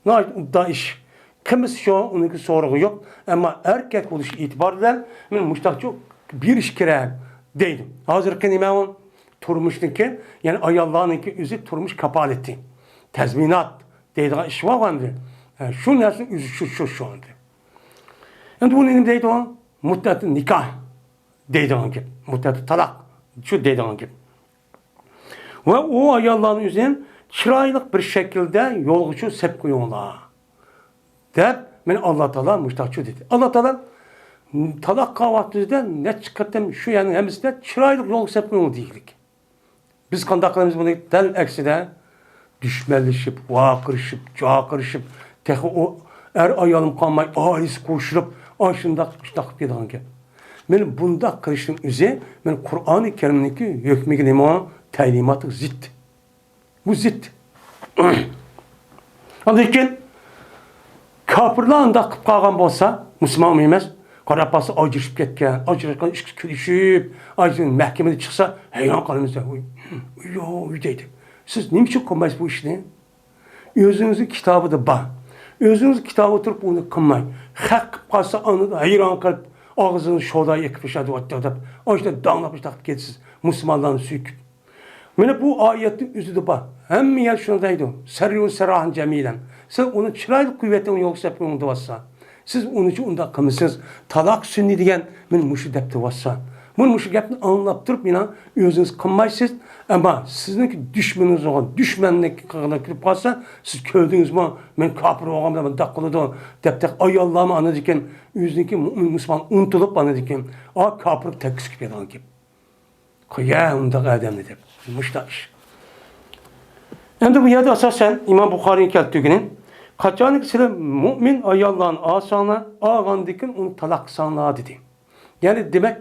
Nait da iş. Kimisi şu onunki soruğu yok. Ama erkek oluş itibariyle ben müştakçı bir iş gerek değilim. Hazır ki nime on turmuştaki yani ayallahınki yüzü turmuş kapal etti. Tezminat dediği iş var mı? Şu nesin yüzü şu anda. Yani bunun elimdeydi o mutlaka nikah dediğin gibi. Mutlaka talak. Şu dediğin gibi. Ve o ayalların üzerine çıraylık bir şekilde yolcu sep koyuyorlar. Dep ben Allah Teala müştakçı dedi. Allah Teala talak kahvaltısında ne çıkarttım şu yani hemizde çıraylık yol sep koyuyorlar değildik. Biz kandaklarımız bunu del ekside düşmelişip, vakırışıp, cakırışıp, tek o ayalım kalmay, alis koşurup, aşında takıp yediğin gibi. Ben bunda kırıştığım üzere, ben Kur'an-ı Kerim'deki hükmü nima talimatı zıt. Bu zıt. Anlayın, kapırlar da kıp kalgan bolsa, Müslüman emez, karapası acırışıp ketken, acırışkan işkisi külüşüp, acırışkan mahkemede çıksa, heyran kalımızda, uy deydi. Siz ne için kılmayız bu işini? Özünüzün kitabı da var. Özünüz kitabı oturup onu kılmayın. Hak kalsa anı da heyran kalıp, ağzını şoda yekip işadı vattı. Ağzını dağınlamış takıp geçsiz. Müslümanların süküp. Mene bu ayetin üzü de var. Hem yer şundaydı. Seriyun serahan cemilen. Siz onun çıraylık kuvvetten yoksa yapın vassa. Siz onun için onda kılmışsınız. Talak sünni diyen men muşu depti vassa. Bunu muşu gepni anlap durup yine özünüz kılmaysınız. Ama sizinki düşmanınız olan düşmanlık kılına kirip kalsa siz köydünüz mü? Men kapır oğam da ben dakılı da deptek ay Allah'ımı anladıkken özünki Müslüman unutulup anladıkken a kapır tek sıkıp yadan gibi. Kıya ondaki adamı dep. Muştaş. Şimdi bu yerde asasen İmam Bukhari'nin kelttiğinin kaçanlık size mümin ay Allah'ın asana ağandikin onu talak sanlığa dedi. Yani demek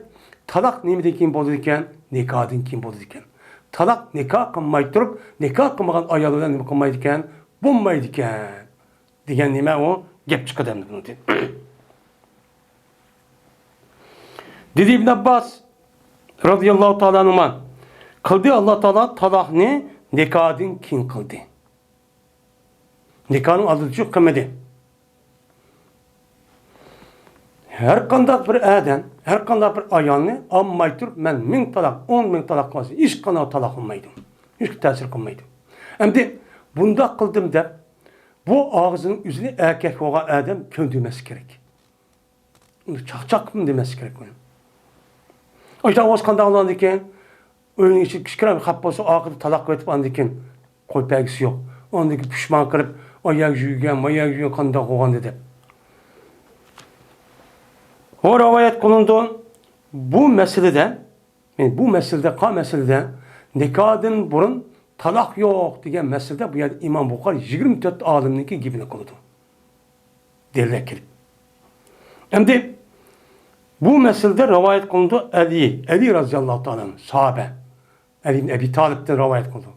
talak nimede kim bolurken, nikahın kim bolurken. Talak nikah kılmayı durup, nikah kılmayan ayarlardan nikah kılmaydıken, bulmaydıken. Diyen nime o, gep çıkadan bunu dedi. Dedi İbn Abbas, radıyallahu ta'ala anhuman, kıldı Allah Teala talak ne? Nikahın kim kıldı? Nikahın alıcı kılmadı. Her kandak bir adam, her kandak bir ayağını ammaytır, ben 1000 talak, 10.000 talak kalsın. Hiç kanal talak olmaydım. Hiç tesir kılmaydım. Hem de bunda kıldım da bu ağzının yüzünü erkek olan adam köndürmesi gerek. çak mı demesi gerek bunu. İşte oğuz kanda alandı ki, önün için kişkire bir hap olsa akıda talak etip andı ki, koy belgisi yok. Ondaki pişman kırıp, ayak jüygen, kanda koğan dedi. O rivayet kılındı, bu meselede, nikahdan burun talak yok diyen meselede bu yer İmam Bukhari 24 alimdeki gibine kıldı. Derler kelip. Hem de bu meselede rivayet kılındı Ali radıyallahu ta'ala sahabe. Ali ibn Ebi Talib'den rivayet kılındı.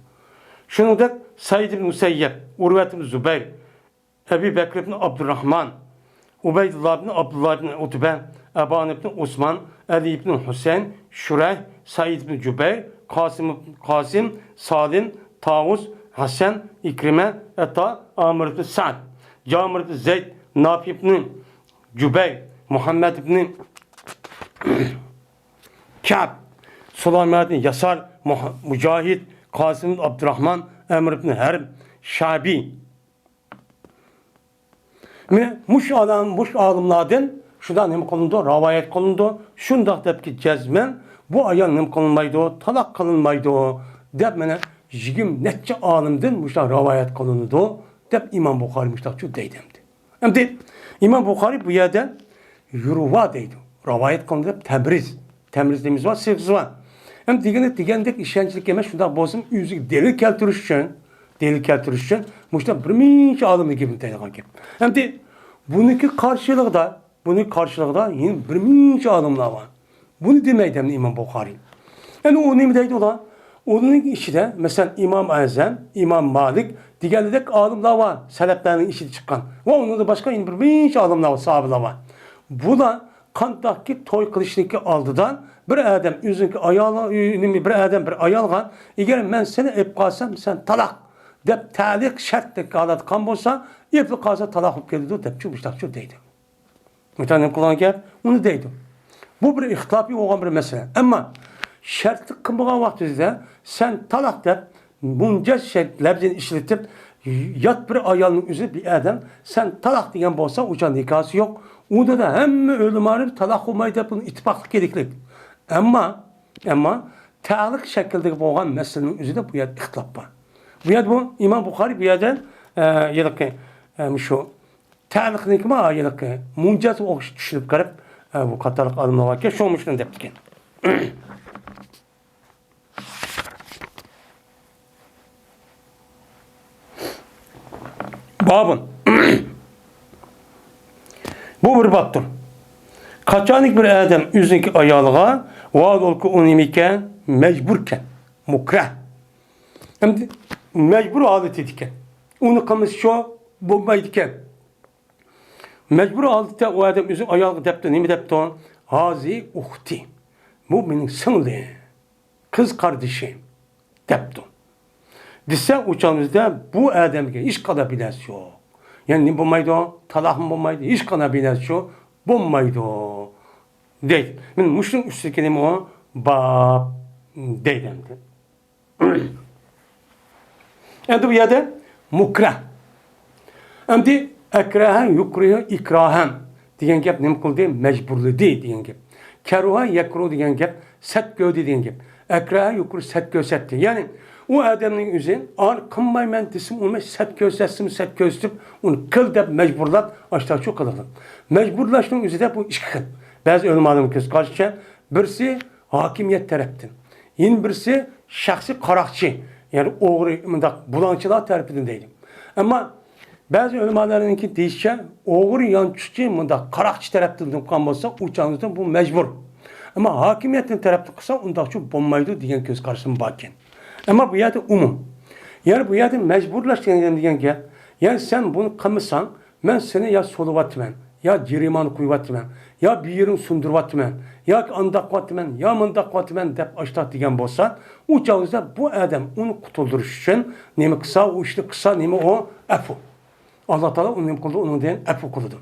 Şunu da Said ibn Musayyeb, Urvet ibn Zübeyir, Ebi Bekir ibn Abdurrahman, Ubeydullah ibn Abdullah ibn Utbe, Eban ibn Osman, Ali ibn Hüseyin, Şureyh, Said ibn Cübeyr, Kasım, Salim, Tavus, Hasan, İkrime, Eta, Amr ibn Sa'd, Camir ibn Zeyd, Nafi ibn Cübeyr, Muhammed ibn Ka'b, Süleyman ibn Yasar, Mücahit, Kasım ibn Abdurrahman, Emr ibn Herb, Şabi. Muş alımlardan şundan hem kılındı, rivayet kılındı. Şundak dep ki cezmen bu ayağın hem kılınmaydı, talak kılınmaydı. Dep mene jigim netçe alımdan muştak rivayet kılındı. Dep İmam Bukhari muştak şu deydemdi. Hem de İmam Bukhari bu yerde yürüva deydi. Rivayet kılındı dep Tebriz. Temrizliğimiz var, sırfız var. Hem digendek işençilik yemez şundak bozum yüzük delil keltiriş için muştak bir minç alımı gibi deydiğin gibi. Hem de bununki karşılıkta yine bir minç alımlar var. Bunu demeydi İmam Bukhari. Yani o ne deydi ola? Onun işi de mesela İmam Azam, İmam Malik, diğerleri alımlar var. Seleplerin işi çıkan. Ve onun da başka bir minç alımlar var, sahabeler var. Bu da kantaki toy kılıçlıkı aldıdan bir adam üzünkü ayağına, bir adam bir ayağına, eğer ben seni epkasam sen talak. Dep talik şartlı kalat kan bolsa, epli kalsa talak olup geldi. Dep çubuştak deydi. Müteahhit kulağına gel, onu deydi. Bu bir ihtilafi olan bir mesele. Ama şartlı kımığa vaktinde sen talak dep, bunca lebzini işletip, yat bir ayağının üzerine bir adam, sen talak diyen bolsa uçan nikahı yok. Onda da hem ölüm arif talak olmayı da bunun itibaklık gerekli. Ama talik şekilde olan meselenin üzerinde bu yer ihtilaf var. Bu yerde bu İmam Bukhari bu yerde yedek şu talik ma yedek muncaz o düşünüp garip bu katarlık adımlar var ki şu olmuştan deptiken. Babın bu bir baktır. Kaçanik bir adam üzündeki ayağlığa vaad ol ki onimiken mecburken mukrah. Hem de mecbur adet ediken. Onu kamış şu bombaydiken. Mecbur adette o adam üzüm ayağı depti. Nemi depti o? Hazi uhti. Bu benim sınırlı. Kız kardeşim. Depti. Disse uçağımızda bu adamge iş kalabilesi yok. Yani ne bombaydı o? Talak mı bombaydı? İş kalabilesi yok. Bombaydı o. Değil. Ben muşlum üstteki o? Bab. Değilimdi. Yani bu yerde mukrah. Hem de ekrahen yukriha ikrahem diyen gep ne kıldı? Mecburlu değil diyen gep. Keruha yekru diyen gep set gördü diyen gep. Ekrahen yukru set gösterdi. Yani o adamın üzerine ağır kınmay ben desim onu set gösterip onu kıl dep mecburlat aşağı çok kılırdım. Mecburlaştığın üzerinde bu iş kıl. Bazı ölüm adamı kız karşıya birisi hakimiyet taraftan. Yine birisi şahsi karakçı. Yani oğru, bulançılar tarafından değilim. Ama bazı ölümlerindeki değişken oğru yançıcı, karakçı tarafından kalmazsa uçağınızda bu mecbur. Ama hakimiyetin tarafı kısa ondan çok bombaydı diyen göz karşısında bakken. Ama bu yerde umum. Yani bu yerde mecburlaştığını diyen ki, yani sen bunu kımısan, ben seni ya soluvatmen, ya cirimanı kuyvatmen, ya bir yerin sundurvatmen, ya andakvatmen, ya mandakvatmen dep açtak diyen bolsa, uçağınızda bu adam onu kutulduruş için, nemi kısa, o işte kısa, nemi o efu. Allah Teala onu kıldı, onun diyen efu kıldı.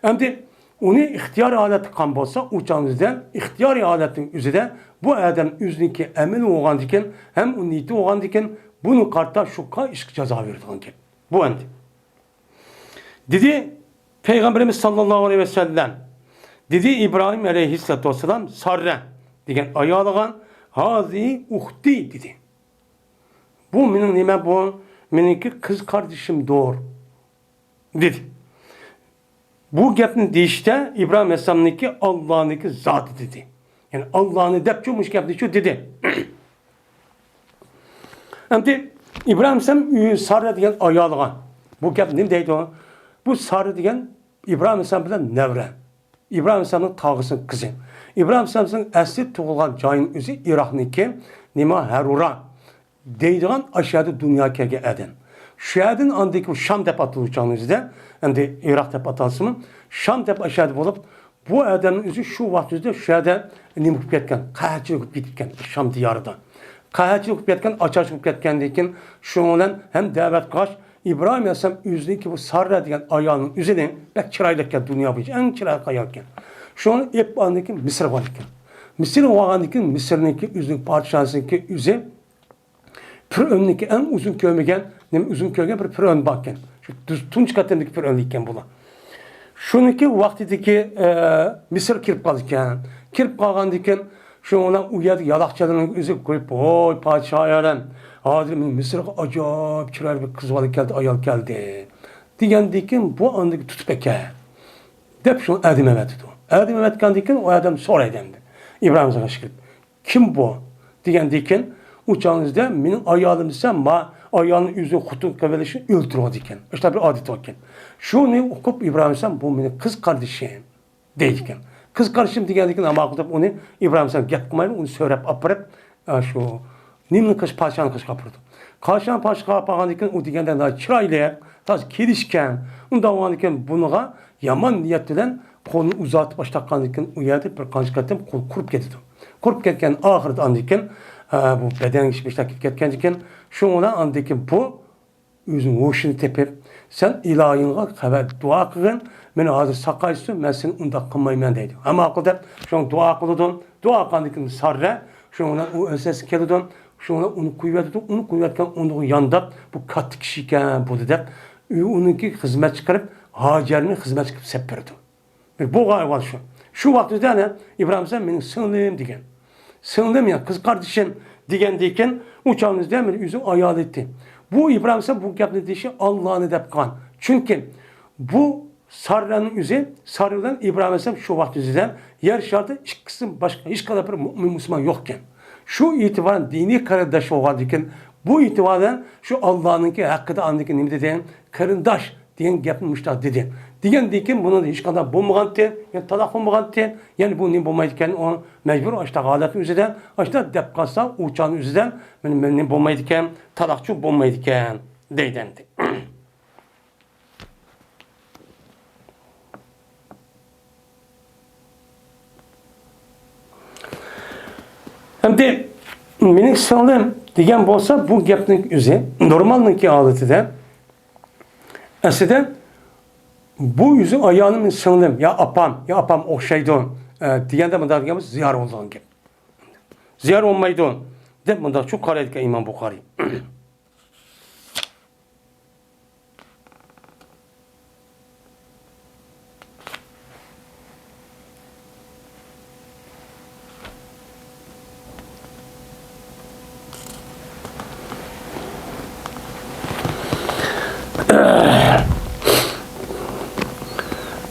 Hem de onu ihtiyar aleti kan bolsa, uçağınızda ihtiyar aletin üzerinde bu adam üzerindeki emin olan diken, hem o niyeti olan diken, bunun kartta şukka iş ceza verdiğin ki. Bu endi. Dedi, Peygamberimiz sallallahu aleyhi ve sellem, Dedi İbrahim aleyhissalatu vesselam sarra degan ayolga hazi uhti dedi. Bu mening nima bu? Meniki kız kardeşimdir dedi. Bu gapni deyishda İbrahim Aleyhisselam'niki Allah'niki zatı dedi. Yani Allah'ını dep çoğumuş gapni şu dedi. Endi İbrahim Aleyhisselam Sarra degan ayolga bu gap nima deydi o? Bu Sarra degan İbrahim Aleyhisselam bilan nevre. İbrahim Aleyhisselam'ın tağısının kızı. İbrahim Aleyhisselam'ın asli tug'ilgan joyning o'zi Iroqniki nima Harura deydigan aşağıda dünya kelgan adam. Şu yerden andaki Şam deb ataluvchanizda, endi Iroq deb atalsimi, Şam deb aşağıda bulup bu adamın o'zi shu vaqtda shu yerda nima bo'lib ketgan, qahatchilik bo'lib ketgan Şam diyorida. Qahatchilik bo'lib ketgan, ocharchilik bo'lib ketgandan keyin shu bilan ham da'vat qilish İbrahim Aleyhisselam o'ziniki bu Sarra degan ayolning o'zini bak chiroyli ekan dunyo bo'yicha eng chiroyli ayol ekan. Shuni ep olgandan Misr bor ekan. Misr olgandan keyin Misrniki o'zining podshosiniki o'zi Fir'avniki en uzun kömegen, uzun kömegen bir Fir'avn bakken. Şu Tunç katındaki Fir'avn iken bula. Şununki vaktideki Mısır kirip kalırken, kirip kalgandiken şu ona uyadı yalakçalarının özü koyup, oy padişah ayarım, adil Mısır'a acayip çırar bir kız balık geldi, ayal geldi. Diyen bu andaki tutup eke. Dep şunu Edim Mehmet dedi. Edim Mehmet kendiken o adam sonra edemdi. İbrahim Zahra şıkırıp. Kim bu? Diyen uçağınızda benim ayağımızda ma ayağının yüzünü kutun kavelişi öldürüyordu iken. İşte bir adet okken. Şunu okup İbrahim Aleyhisselam bu benim kız kardeşim deydiken. Kız kardeşim diyen ama akutup onu İbrahim Aleyhisselam get kumayla onu söylep aparıp şu nimli kız paşanın kız kapırdı. Paşanın paşa kapagan iken o diyenden daha çırayla taz kedişken ondan olan iken bunuğa yaman niyetinden kolunu uzatıp baştakkan iken uyatıp bir kançkatim kol kurup getirdi. Kurup ketken ahırda andiken bu beden işmişler ketken iken şu ona andiken bu özün hoşunu tepip sen ilahiyinga haber dua kılın meni hazır sakaysın ben seni unda kılmayman deydi. Ama akılda şu dua kılıdın dua kandiken sarra şu ona o ösesi kelidin şu ona onu kuyvetdi onu kuyvetken onu yandap bu katı kişiyken bu dedi. Onunki hizmet çıkarıp Hacer'in hizmet çıkıp sepperdi. Bu galiba şu. Şu vakti ne? İbrahim sen benim sınırlıyım diyen. Sınırlıyım ya kız kardeşim diyen uçağınız değil mi? Yüzün ayağı etti. Bu İbrahim sen bu yaptığı dişi Allah'ını dep kan. Çünkü bu Sarra'nın yüzü Sarra'dan İbrahim sen şu vakti yüzünden yer şartı hiç kısım başka hiç kadar bir Müslüman yokken. Şu itibaren dini kardeş oğadırken bu itibaren şu Allah'ınki hakkında andaki nimde diyen karındaş diyen yapmışlar dedi. Diyen bunun hiç kadar bulmagan diyen, yani talak bulmagan diyen, yani bu ne bulmaydıkken o mecbur işte galatın üzerinden, işte dep kalsa uçağın üzerinden benim ne bulmaydıkken, talakçı bulmaydıkken deydendi. Hem de benim sağlığım diyen bolsa bu gapning üzeri normalniki alıtıda aslında bu yüzün ayağının sınırım ya apam okşaydı diyen de bundan diyemiz ziyar olduğun gibi. Ziyar olmaydı de bundan çok karaydık İmam Bukhari.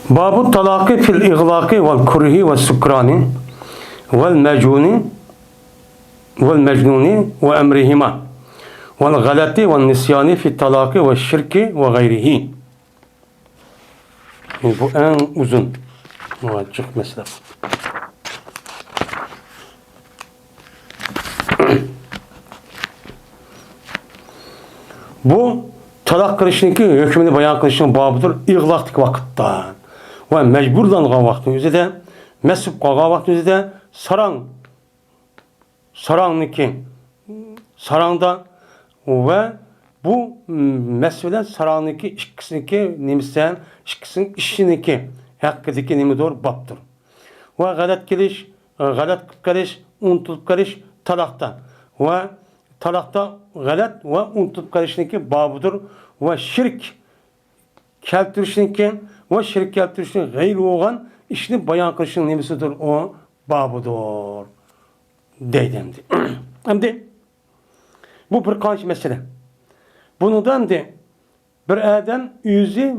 Babu talaki fil iglaki vel kurhi ve sukrani vel mecuni vel mecnuni ve emrihima vel galati ve nisyani fil talaki ve şirki ve gayrihi. Bu en uzun muhaccık mesela. Bu talak kılışınki hükmünü bayan kılışının babıdır iglaktik vakitte. Ve mecburlanğan vaktin üzerinde, mesut qalğan vaktin üzerinde sarangda ve bu meselen sarangdaki ikkisiniki nimisen, ikkisinin işiniki hakkıdaki nimidir babdır. Ve galat kiliş, unutulup kiliş talakta. Ve talakta galat ve unutulup kilişiniki babıdır. Ve şirk keltirişiniki ve şirk keltirişinin gayri olan işini bayan kılışın nemisidir o babıdır. Deydi. Hem bu bir kanşı mesele. Bundan de bir adam yüzü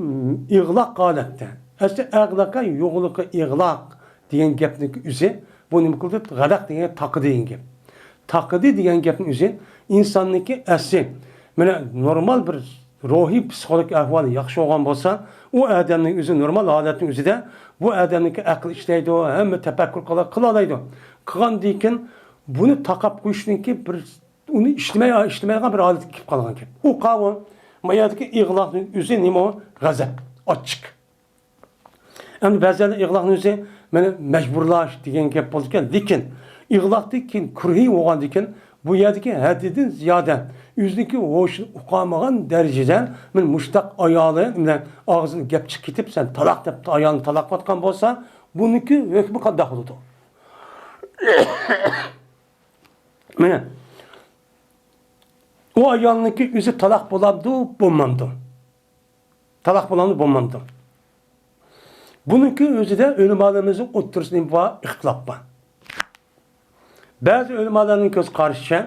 iğlaq halette. Aslında ağlaqa yoğunluğa iğlaq degan gapning o'zi bu nima qildi? G'alaq degan taqi degan gap. Taqidi degan gapning o'zi insonniki asli mana normal bir ruhiy psixologik ahvoli yaxshi bo'lgan bo'lsa, u odamning o'zi normal holatning o'zida bu odamniki aql ishlaydi, hamma tafakkur qila oladi. Qilgandan keyin buni taqab qo'yishniki bir uni ishlaydigan bir holatga kelib qolgan gap. U qavun mayadagi iğlaqning o'zi nima? G'azab, ochiq. Endi ba'zan iğlaqning o'zi mana majburlash degan gap bo'ldi ekan, lekin iğlaqdan keyin kurhi bo'lgandan keyin bu yerdagi haddidan ziyoda o'ziniki ho'shini uqamagan darajada men mushtaq ayoli bilan og'zini gap chiqib ketib sen taloq deb ayolni taloq qilgan bo'lsa, buniki hukmi qanday bo'ladi? Mana o ayolniki o'zi taloq bo'ladi, bo'lmamdi. Taloq bo'ladi, bo'lmamdi. Buniki o'zida ulamolarımızın o'ttirisida bor ixtilof bor. Ba'zi ulamolarning ko'z qarashicha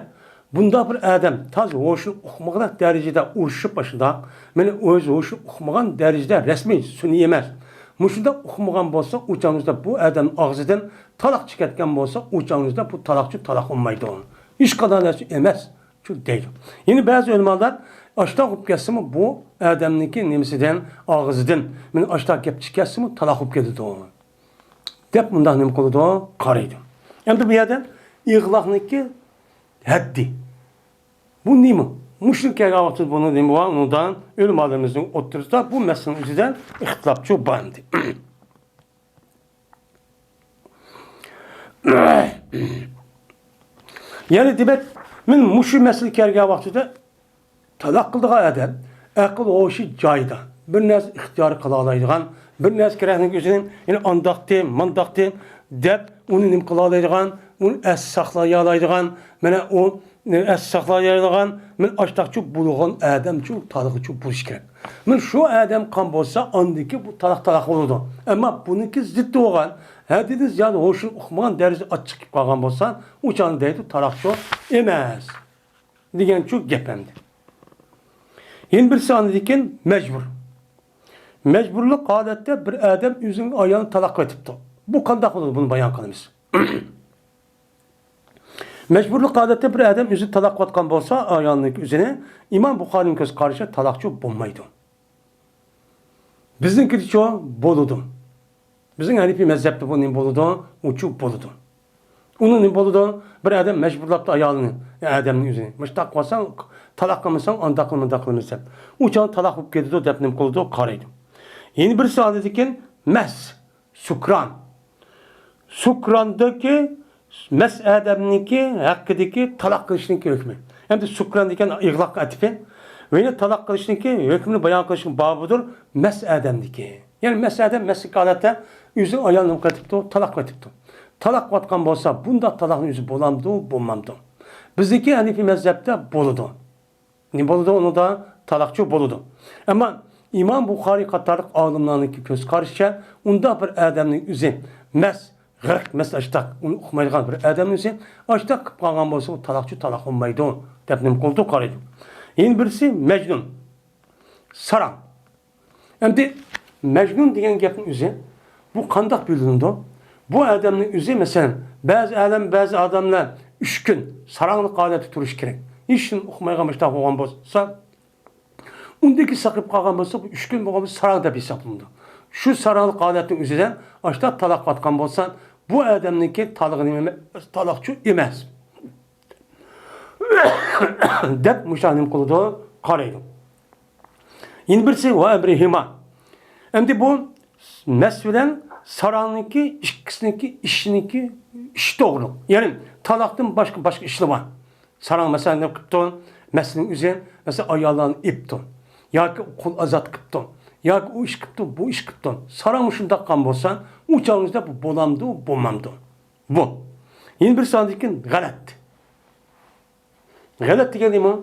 bunda bir odam toz ho'shini uqmagan darajada urishib boshida, meni o'zi ho'shi uqmagan darajada rasmiy sunniy emas. Mushunda uqmagan bo'lsa, o'changizda bu odam og'zidan taloq chiqayotgan bo'lsa, o'changizda bu taloqchi taloq olmaydi. Hech qanday emas. Şu değil. Yine bazı ulamolar aşağı qilib kelsimi bu odamniki nimasidan og'zidan men aşağı gap chiqarsimi taloq qilib ketadi. Deb bundan nima qiladi? Qaraydi. Endi bu yerda iğlaqniki haddi. Bu nima? Mushrik vaqtida buni nima va undan ulamolarımızın o'ttirisida bu masalaning o'zidan ixtilofchi bandi. Yani demek men mushu masala kelgan vaqtida taloq qildigan odam aql ho'shi joyida bir narsa ixtiyor qila oladigan, bir narsa kerakning o'zining ya'ni andaqti, mandaqti deb uni nim qila oladigan, uni as saqlay oladigan, mana u as saqlay oladigan, men ashtaqchi bo'lgan odamchi taloqchi bo'lish kerak. Men shu odam qan bo'lsa, andiki bu taloq bo'ladi. Ammo buniki ziddi bo'lgan, haddidan ziyod ho'shini uqmagan darajada ochiq kelib qolgan bo'lsa, uçan deydi taloqchi emas. Degan şu gapimdi. Yeni bir sanadikin mecbur. Mecburluk adette bir adam özünün ayağını talak etipti. Bu qanday olur bunu bayan qilamiz. Mecburluk adette bir adam özü talak etgan bolsa ayağının üzerine İmam Buxari'nin göz qarşı talakçı bo'lmaydi. Bizninkisi şu boludu. Bizim Hanefi mezhepte bu ne boludu? Uçu boludu. Onun ne boludu? Bir adam mecburlaptı ayağını adamın üzerine. Müştak olsan talak kılmışsan anda kılmışsan. Uçan talak olup gidiyordu, depnim kıldı, karaydı. Yeni bir saadetiken mes, sukran. Sukrandaki mes adamniki hakkıdaki talak kılışınki hükmü. Hem de sukran diken iğlak atifi. Ve yine talak kılışınki hükmünü bayan kılışın babıdır mes adamniki. Yani mes adam meslik alette yüzü ayağını katipti, talak katipti. Talak vatkan bolsa bunda talakın yüzü bolamdı, bulmamdı. Bizdeki Hanefi mezhepte boludu. Ne boludu? Onu da talakçı boludu. Ama İmam Buxari katarlık ağlımlarındaki göz karşıya onda bir adamın yüzü mes açtak, onu okumaydıgan bir adamın yüzü açtak kıp kalgan bolsa bu talakçı talak olmaydı. Depnim koltuğu karıydı. Yeni birisi Mecnun. Saran. Hem de Mecnun diyen gapın yüzü bu kandak bildiğinde bu adamın yüzü mesela bazı adamlar 3 gün saranlık adeti turuş gerek. Hiç okumaygan başta olgan bolsa undaki sakıp kalgan bolsa bu 3 gün bolgan sarang deb hesaplandı. Şu saranlık adetin üzerinden açta talak atkan bolsa bu adamniki talakçı emas. Dep müşahidim kılıdı karaydı. Yeni birisi ve Ebrihima. Hem de bu meselen saranlıki ikisindeki iş doğru. Yani talaktan başka işli var. Saran mesela ne kıptın? Meselenin üzerine mesela ayağlarını iptin. Ya ki kul azat kıptın. Ya ki o iş kıptın, bu iş kıptın. Saran uşunda kan bolsan, uçağınızda bu bolamdı, bulmamdı. Bu. Yeni bir sanadikin galat. Galat diyen mi?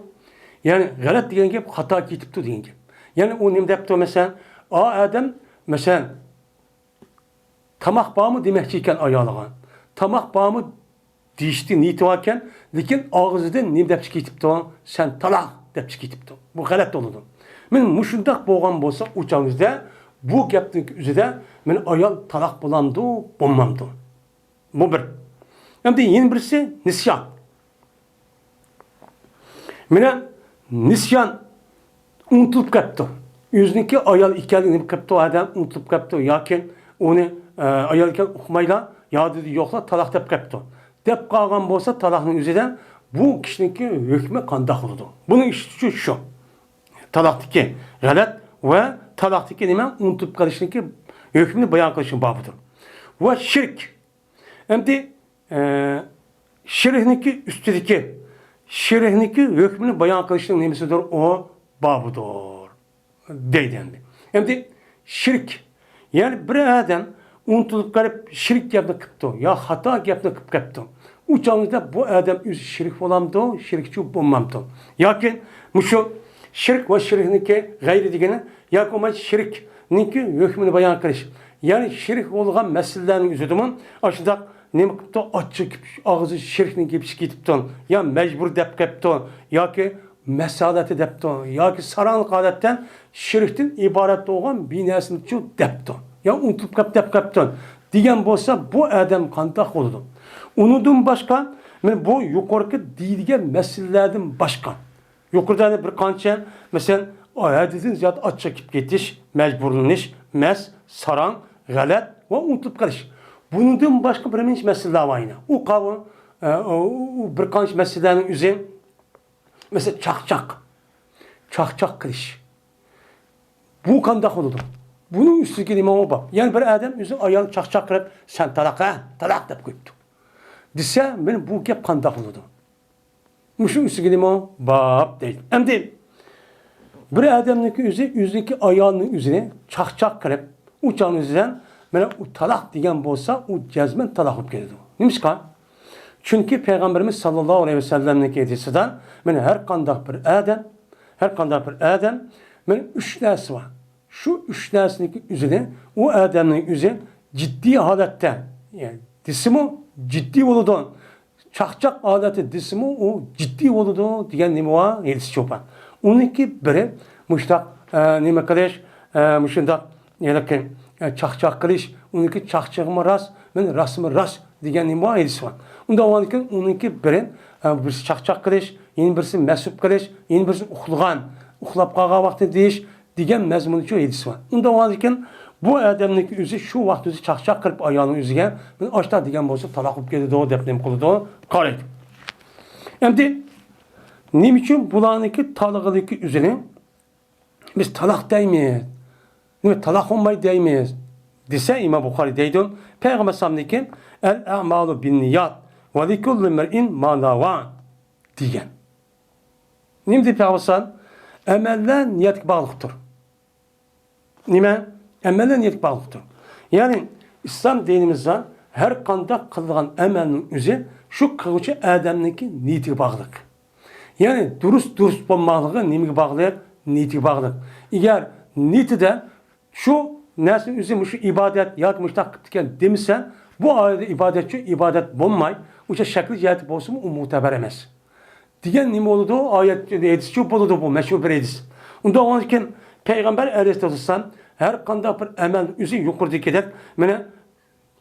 Yani galat diyen gibi hata gitipti diyen gibi. Yani o ne depti mesela? Adam mesela tamak bağımı demekçiyken ayağlığa. Tamak bağımı deyişti niyeti varken, lekin ağzıdan ne dep çıkıtıp da sen talak dep çıkıtıp da. Bu galat oldu. Men muşundaq bolgan bolsa uçağınızda bu gapning üzerinde men ayol talak bulandı, bulmamdı. Bu bir. Endi yeni birisi nisyan. Mene nisyan unutulup kaptı. Yüzniki ayol ikenligini kaptı adam unutulup kaptı. Yakin onu ayol iken okumayla ya dedi yokla talak dep kaptı. Dep kalgan bolsa talakның üzerinde bu kişininki hükmü kandaq oldu. Bunun işi şu. Talaktaki galat ve talaktaki nime unutup kalışınki hükmünü bayan kılışın babıdır. Ve şirk. Hem de şirkniki üstüdeki şirkniki hükmünü bayan kılışının nemesidir o babıdır. Deydendi. Hem de şirk. Yani bir adam unutulup kalıp şirk yapını kıptı. Ya hata yapını kıptı. Uçağınızda bu adam şirk olamdı, şirkçi bulmamdı. Yakin şu şirk ve şirkniki gayri degeni ya kuma şirkniki hükmünü bayan kılış. Yani şirk olgan meselelerin üzüdümün aşıda ne kıptı açık ağzı şirkniki gitipti. Ya mecbur dep kıptı ya ki mesaleti depti ya ki saranlık adetten şirkten ibaret olgan binasını çok depti. Ya unutup kıptı diyen bolsa bu adam kandak oldu. Unudum başka, bu yukarıki deyilgen meselelerden başka. Yukarıda bir kança, mesela ayetizin ziyade aç çekip getiş, mecburlaniş, saran, galat ve unutup kalış. Bunun başka bir meseleler var yine. O kavga, bir kança meselelerin üzerine, mesela çakçak kılış. Bu kandak oldu. Bunun üstüne imama bak. Yani bir adam üzerine ayağını çakçak kırıp, sen talak deyip koyuptu. Dese ben bu gap kandak oldu. Muşun üstüne imama bak değil. Hem de bir adamın yüzdeki ayağının üzerine çakçak kırıp, uçağın üzerinden bana talak diyen bolsa o cezmen talak olup geldi. Neymiş kan? Çünkü Peygamberimiz sallallahu aleyhi ve sellem'in hadisinden her kandak bir adam ben üç dersi var. Şu üç dersindeki üzerine o adamın üzerine ciddi halette yani disimi ciddi oldu. Çakçak adeti disimi o ciddi oldu diyen nime var yedisi çoban. Onunki biri müştak nime kılış müştak yani ki çakçak kılış onunki çakçağıma rast ben rasmı rast diyen nime var yedisi var. Onunki biri birisi çakçak kılış yeni birisi mesup kılış yeni birisi uxlap kalğa vakti deyiş diyen mezmunu çok yedisi var. Onda o halde bu adamın yüzü şu vaxt yüzü çakçak kırıp ayağının yüzüge ben açta diyen bolsa talak olup geldi o deprem kıldı o karaydı. Hem ne için bulanıki talağılıki üzerine biz talak değmeyiz. Talak olmayı değmeyiz. Dese İmam Bukhari deydin. Peygamber sallallahu el a'malu bin niyat ve likulli mer'in ma nawa diyen. Neydi Peygamber sallallahu emeller niyet bağlıktır. Nime? Emeller niyet bağlıktır. Yani İslam dinimizden her kanda kılgan emelin üzeri şu kılıcı adamdaki niyeti bağlık. Yani dürüst bulmalığı neyine bağlık? Niyeti bağlık. Eğer niyeti de şu nesin üzeri şu ibadet yakmışta kıtken demişsen bu ayette ibadet bulmay. Uça şekli cihati olsun mu o muteber emez. Diyen nime oldu ayet edisi çok oldu bu meşhur bir edis. Onda o zaman Peygamber Aleyhisselam her kanda bir emel üzeri yukarıda gider. Mene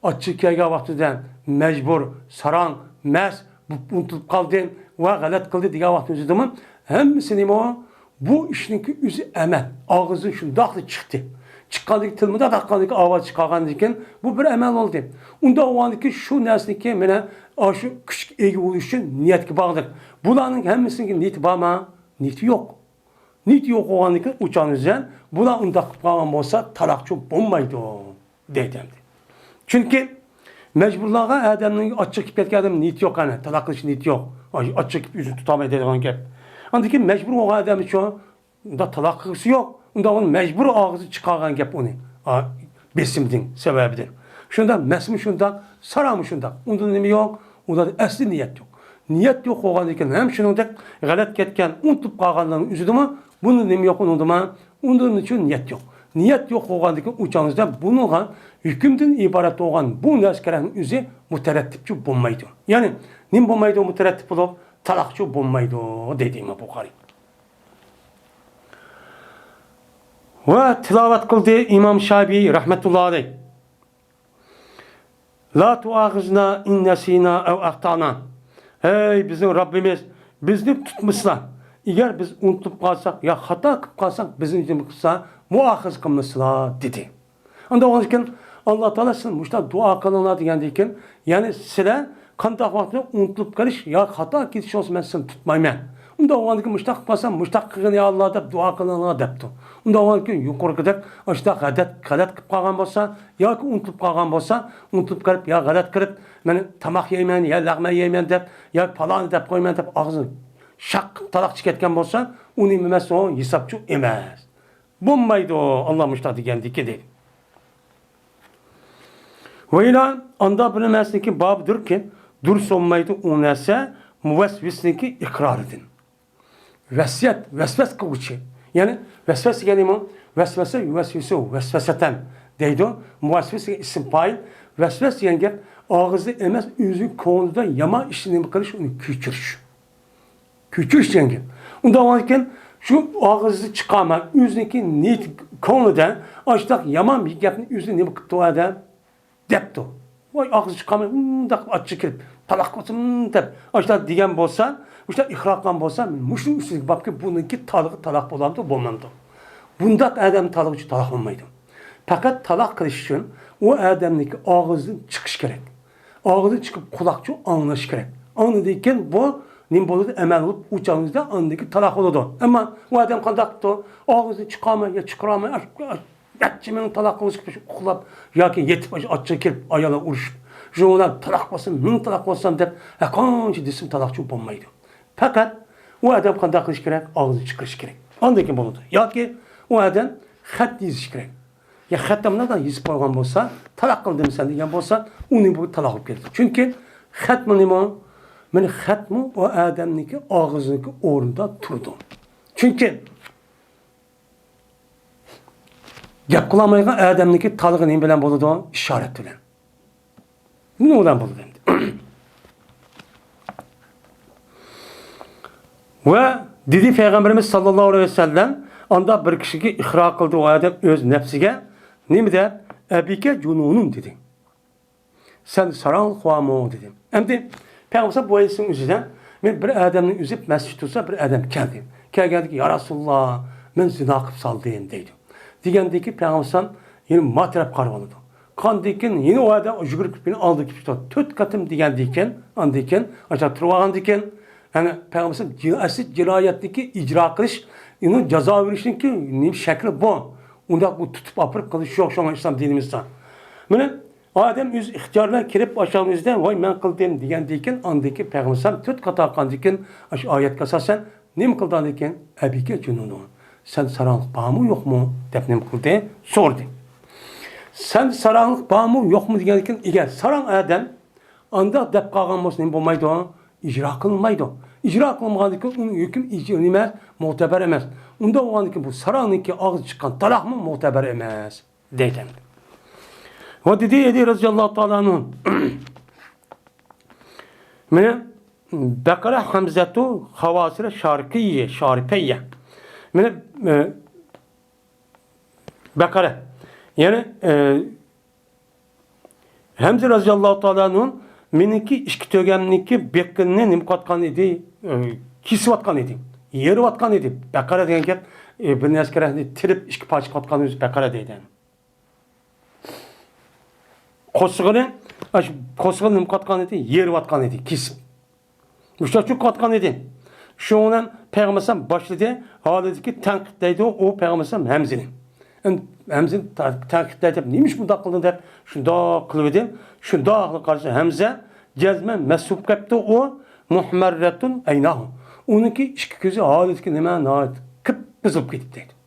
açık yayga vaxtıdan mecbur, saran, unutulup kaldı ve galat kıldı diye vaxtı üzerinden hemsini bu işinki üzeri emel. Ağzı şundaklı çıktı. Çıkandık tılmıda daqqandık avaz çıkargandıkken bu bir emel oldu. Onda o andaki şu nesniki mene şu küçük egi oluşun niyetki bağlıdır. Bulanın hemsinin niyeti var mı? Niyeti yok. Niyeti yok o andaki uçağın üzerine buna undakıp kalan olsa talakçı bulmaydı o deydemdi. Çünkü mecburluğa adamın açık ketken adam niyeti yok hani. Talaklıç niyeti yok. Açık yüzü tutamayı dedi onun gibi. Andaki mecbur o adam için da talaklısı yok. Onda onun mecbur ağzı çıkargan gap onu. Besimdin sebebidir. Şunda mesmi şunda, saramı şunda. Onda nemi yok. Onda asli niyet yok. Niyet yok olan iken hem şununda galat ketken unutup kalganların üzüdü mü? Bunun nemi yok onda mı? Onun için niyet yok. niyet yok olgandaki uçağınızda bununla hükümden ibaret olan bu neskerenin üzü müterettipçi bulmaydı. Yani nim bulmaydı müterettip olup talakçı bulmaydı dediğime Bukhari. Ve tilavet kıldı İmam Şabii rahmetullahi aleyh. La tuağızna in nesina ev ahtana. Ey bizim Rabbimiz bizni tutmuşsa, eğer biz unutup kalsak ya hata kılıp kalsak bizim için kılsa muahız kılmışsa dedi. Onda onun için Allah Teala sizin müştah dua kılınlar diyendiyken yani size kandak vaktinde unutulup kalış ya hata gidiş olsun ben seni tutmayayım. Onda o andaki müştah kılsam müştah kılın ya Allah deyip dua kılınlar deyipti. Onda o andaki yukarı kadar işte gadet kılıp kalgan bolsa ya ki unutulup kalgan bolsa unutulup kalıp ya gadet kılıp ben tamak yeymen ya lağma yeymen deyip ya falan deyip koyman deyip ağzını şak talak çıkartken bolsa onu emez o hesapçı emez. Bulmaydı o Allah müştah diyendiki değil. Ve ilan anda bilinmesindeki babıdır ki dürüst olmaydı o nese müvesvisindeki ikrar edin. Vesiyet, vesves kılıçı. Yani vesves kelime vesvese yüvesvisu, vesveseten deydi o. Müvesvis isim fail. Vesves yani ağızda emez yüzü konuda yama işini kılış onu küçürüş. Küçürüş yani. Onda varken şu ağızı çıkarma, yüzündeki niyet konuda açtak yaman bir yapın yüzünü ne bakıp doğada depto. Vay ağzı çıkarma, açık kirip, talak olsun dep. Açtak diyen bolsa, işte ihraklan bolsa, müşün üstündeki bakıp bununki talak bolandı, bolmandı. Bunda adam talıkçı talak olmaydı. Fakat talak kılış için o adamdaki ağzın çıkış gerek. Ağzı çıkıp kulakçı anlaş gerek. Anladıyken bu nim boludu emel olup uçağınızda andaki talak oldu. Ama o adam kandaktı. Ağzı çıkarma ya çıkarama. Yatçımın talak olmuş kulak ya ki yetip açı kirip ayala uruş. Joğuna talak basın, min talak basın deyip kançı desin talakçı bulmaydı. Fakat o adam kandak kılış gerek, ağzı çıkış gerek. Andaki boludu. Ya ki o adam xat diziş gerek. Ya xattamlardan yazıp koygan bolsa, talak kıldım sen diyen bolsa, onun bu talak olup geldi. Çünkü xat mı nima? Men xatmı o adamniki ağzındaki orunda turdu. Çünkü gap kılamaygan adamniki talığı ne bilen boludu? İşaret bilen. Ne olan boludu endi. Ve dedi Peygamberimiz sallallahu aleyhi ve sellem anda bir kişiye ihra kıldı o adam öz nefsige ne der? Ebike cununun dedi. Sen saran huamu dedim. Endi Peygamber bu ayetin üzerinden bir adamın üzüp mescid tutsa bir adam geldi. Geldi ki ya Resulullah ben zina kılıp saldım dedi. Degende ki Peygamber yine matrap karvalıdı. Kan diken yine o adam jügürüp beni aldı ki işte töt katım degende andiken aşağı turvagan diken yani Peygamber asit cinayetteki icra kılış yine ceza verişin ki ne şekli bu. Onda bu tutup apırıp kılış yok şu an İslam dinimizden. Böyle Adem yüz ihtiyarlar kirip aşağımızda vay men kıldım degendeyken andaki Peygamber tut kata kandiken ayet kasasen ne mi kıldan deken ebike cununu. Sen saranlık bağ mı yok mu? Dep ne kıldı? Sordu. Sen saranlık bağ mı yok mu degendeyken eğer saran Adem anda dep kalgan olsa ne bulmaydı o? İcra kılınmaydı. İcra kılınmaydı ki onun hüküm icra emez, muteber emez. Onda o andaki bu saranlık ağzı çıkan talak mı muteber emez. Deyden. Ve dedi Edi radıyallahu ta'ala anh'ın Mene Bekara hamzetu havasire şarkiye, şaripeye. Mene Bekara. Yani Hamze radıyallahu ta'ala anh'ın meniki işki tögemniki bekkinne nim katkan idi, kisi vatkan idi. Yeri vatkan idi. Bekara deyen gep bir neskere tirip işki parça katkan idi Bekara deyden. Kosıgını nim katkan edi, yer vatkan edi, kesim. Müştakçı katkan edi. Şu olan Peygamber başladı, halde ki tenkitleydi o Peygamber Hamze'nin. Hamze'nin tenkitleydi, neymiş bu da kıldın deyip, şunda kılıverdi, şunda karşı Hamze, cezmen mesup kaptı o, muhmerretun eynahu. Onunki iki gözü halde ki neymen nahit, kıpkızılıp gidip deydi.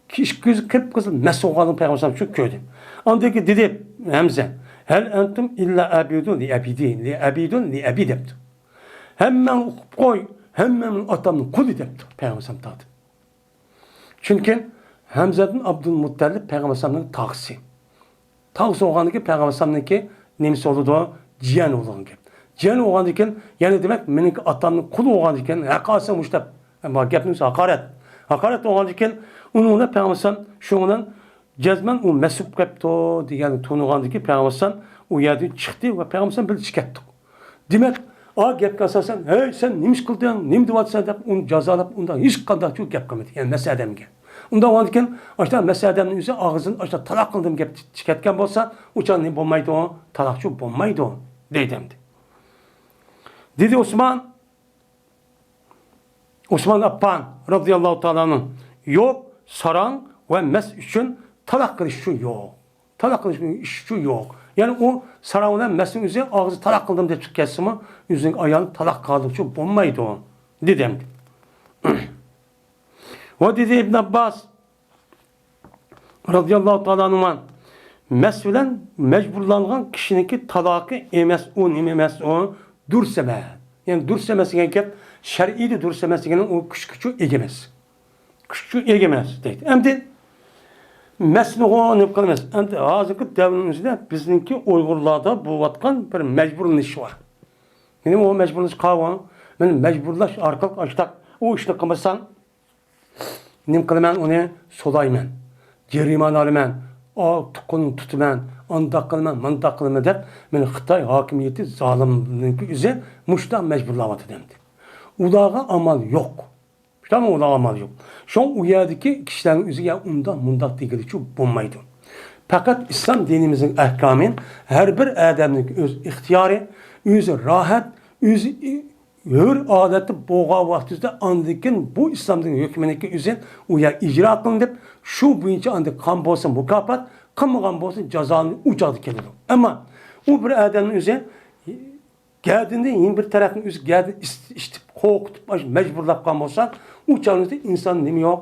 İki gözü kıpkızılıp mesup alın Peygamber şu köyde. Andaki dedi Hamze, hel entum illa abidun li abidin li abidun li abideptu. Hemen koy, hemen atamın kulu deptu. Peygamber tadı. Çünkü Hamzadın Abdülmuttalib Peygamber'in tağısı. Tağısı olğandaki Peygamber'inki nemisi oldu cihan olğan gap. Cihan olğandiken yani demek meniki atamның kulu olğandiken haqası muştab. Ama gapning haqaret. Haqaret olğandiken onun Peygamber şundan cezmen o mesup qapto degan tunug'andiki Peygamber u yerdan chiqdi va Peygamber bilib chiqatdi. Demek a gapga asosan hey sen nima ish qilding, nima deyapsan deb uni jazolab undan hech qanday shu gap qilmadi. Yani mesadamga. Undan olgan aşta mesadamning o'zi og'zini aşta talaq qildim gap chiqatgan bo'lsa, o'chan nima bo'lmaydi o, talaqchi bo'lmaydi o deydimdi. Dedi Osman Affan radıyallahu ta'ala'nın yok sarang ve mes üçün talaq qilish şu yok. Talaq qilish şu yok. Yani o sarangdan mesin üzeri ağzı talaq qildim deb chiqqansimi, o'zining ayolini talaq qildiqchi bo'lmaydi o dedim. Ve dedi İbn Abbas radıyallahu ta'ala'nın mes bilen mecburlangan kishiniki talaqı emas o, nima emas o, durseme. Yani dursemesi gap şer'i de dursemesi o küçük egemes. Küçük egemes deydi. Endi mesni nip qilmas. Endi hozirgi davrimizda bizningki Uyg'urlarda bo'layotgan bir mecburlanish var. Yani o mecburlanish qavon, men mecburlash orqali ashtaq o ishni qilmasam nim qilaman uni so'layman. Jarimani olaman. Tuqqunni tutaman, undaq qilman, mundaq qilman deb meni Xitoy hokimiyati zolimniki o'zi mushta majburlayapti demdi. Ularga amal yo'q. Tamam, ularga amal yo'q. Şu u yerdagi kishilarning o'ziga undan mundaq degilichi bo'lmaydi. Faqat islom dinimizning ahkomi har bir odamning o'z ixtiyori, o'zi rohat, o'zi hür adeti bo'lgan vaqtida andikin bu islomning hukminiki o'zi u yer ijro qilinib, shu bo'yicha andi qon bo'lsa mukofot, qilmagan bo'lsa jazoni uchoqda keladi. Ammo u bir odamning o'zi gardinda yin bir tarafning o'zi gardi ishtib, qo'rqitib, majburlab qolgan bo'lsa, u chog'da inson nima yo'q,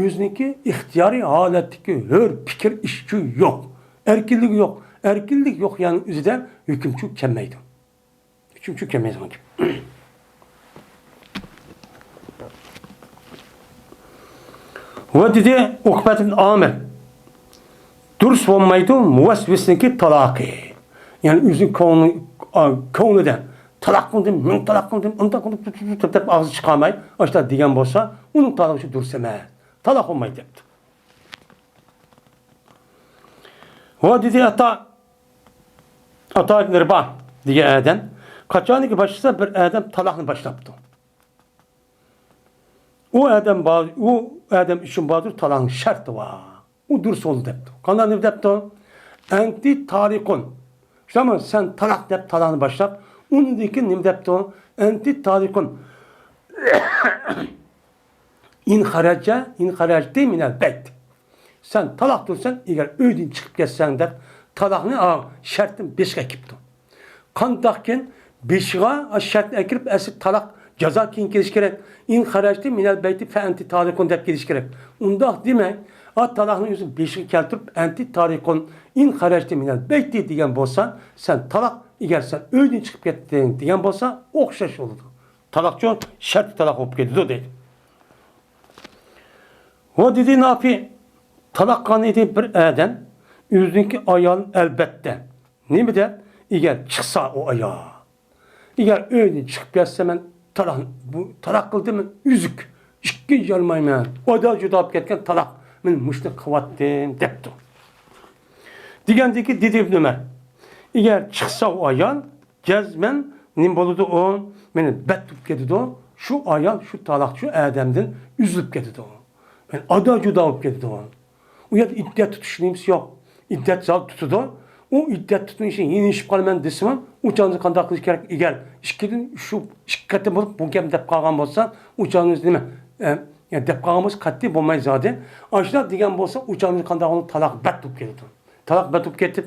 o'ziniki ixtiyoriy holatdagi hür fikr ishchi yo'q. Erkinlik yo'q. Erkinlik yo'q, ya'ni o'zida hukmchi kelmaydi. Hukmchi kelmaydi. Ve dedi Ukbet ibn Amir durs olmaydı muvesvesindeki talakı. Yani üzün konuda talak kıldım, men talak kıldım, ondan kıldım, tep ağzı çıkamayı, işte diyen bolsa, onun talakı durs eme. Talak olmaydı depti. Ve dedi Ata ibn Ribah diye eden, kaçanı ki başlasa bir adam talakını başlattı. O adam için bazı talağın şartı var. O durs oldu depti. Kandan ne depti? Enti tarikun. İşte ama sen talak dep talağını başlap. Onun dikin ne depti? Enti tarikun. İn haracte minel beyt. Sen talak dursan, eğer öydün çıkıp geçsen dep, talağını şartın beşe ekipti. Kandakken beşiğe şart ekirip esip talak Jaza keyin kelish kerak. In xarajti minal beyti fa anti tariqun deb kelish kerak. Unda demak, talaqning o'zini 5ga keltirib anti tariqun in xarajti minal beyti degan bo'lsa, sen talaq egar sen uydan chiqib ketding degan bo'lsa, o'xshash bo'ladi. Talaqchi shart talaq bo'lib ketdi deydi. O dedi nafi talaq qanidi bir adam o'ziniki ayol albatta. Nima deb? Egar chiqsa o ayol. Egar uydan chiqib ketsa men talaq qildim, üzük. İkki yarmayman. O da juda olib ketgan talaq. Men mushni qilyaptim debdi. Degandiki dedi İbn Ömer. Eğer chiqsa o ayol, jazman nim bo'ladi o, meni batib ketdi o. Shu ayol, shu talaqchi odamdan üzülüp ketdi o. Men ada juda olib ketdi o. U yer iddat tutishimiz yo'q. Iddat zal tutadi o. O iddat tutun için yeni iş qalaman desem, uçağınızı qanday qilish kerak? Eğer ikkidan shu ikkati bo'lib bu gap deb qolgan bo'lsa, uçağınız nima? Yani deb qolganimiz qat'iy bo'lmaydi zodi. Ashlar degan bo'lsa, uçağınızı qanday qilib talaq bat bo'lib ketadi. Talaq bat bo'lib ketib,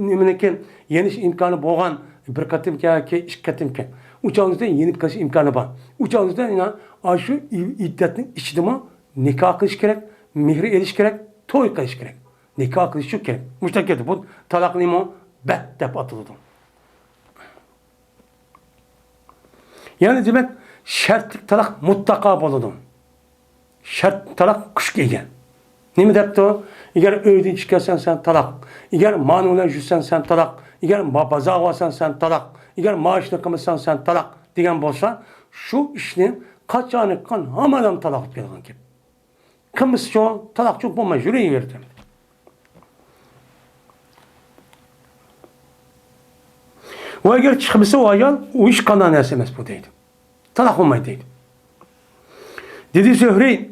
nimanekin yenish imkoni bo'lgan bir qatimga yoki ikki qatimga. Uçağınızda yenib qilish imkoni bor. Uçağınızda shu iddatning ichidami nikoh qilish kerak, mehr elish kerak, to'y qilish kerak. Nikah qilish şu kerak. Mushtaketi bu talaq nima? Bat deb atiladi. Yani demek şartlik talaq mutlaka bo'ladi. Shart talaq kuchga ega. Nima debdi o? Eğer öyden çıkarsan sen talak. Eğer manuna jüssen sen talak. Eğer baza alsan sen talak. Eğer maaşını kımırsan sen talak. Diyen bolsa, şu işini kaçanı kan hamadan talak gelgen gibi. Kımız çoğu talak çok bulma yüreği verdi. O eğer çıkmışsa o ayal, o iş kanan esemez bu deydi. Talak olmayı deydi. Dedi Zühre,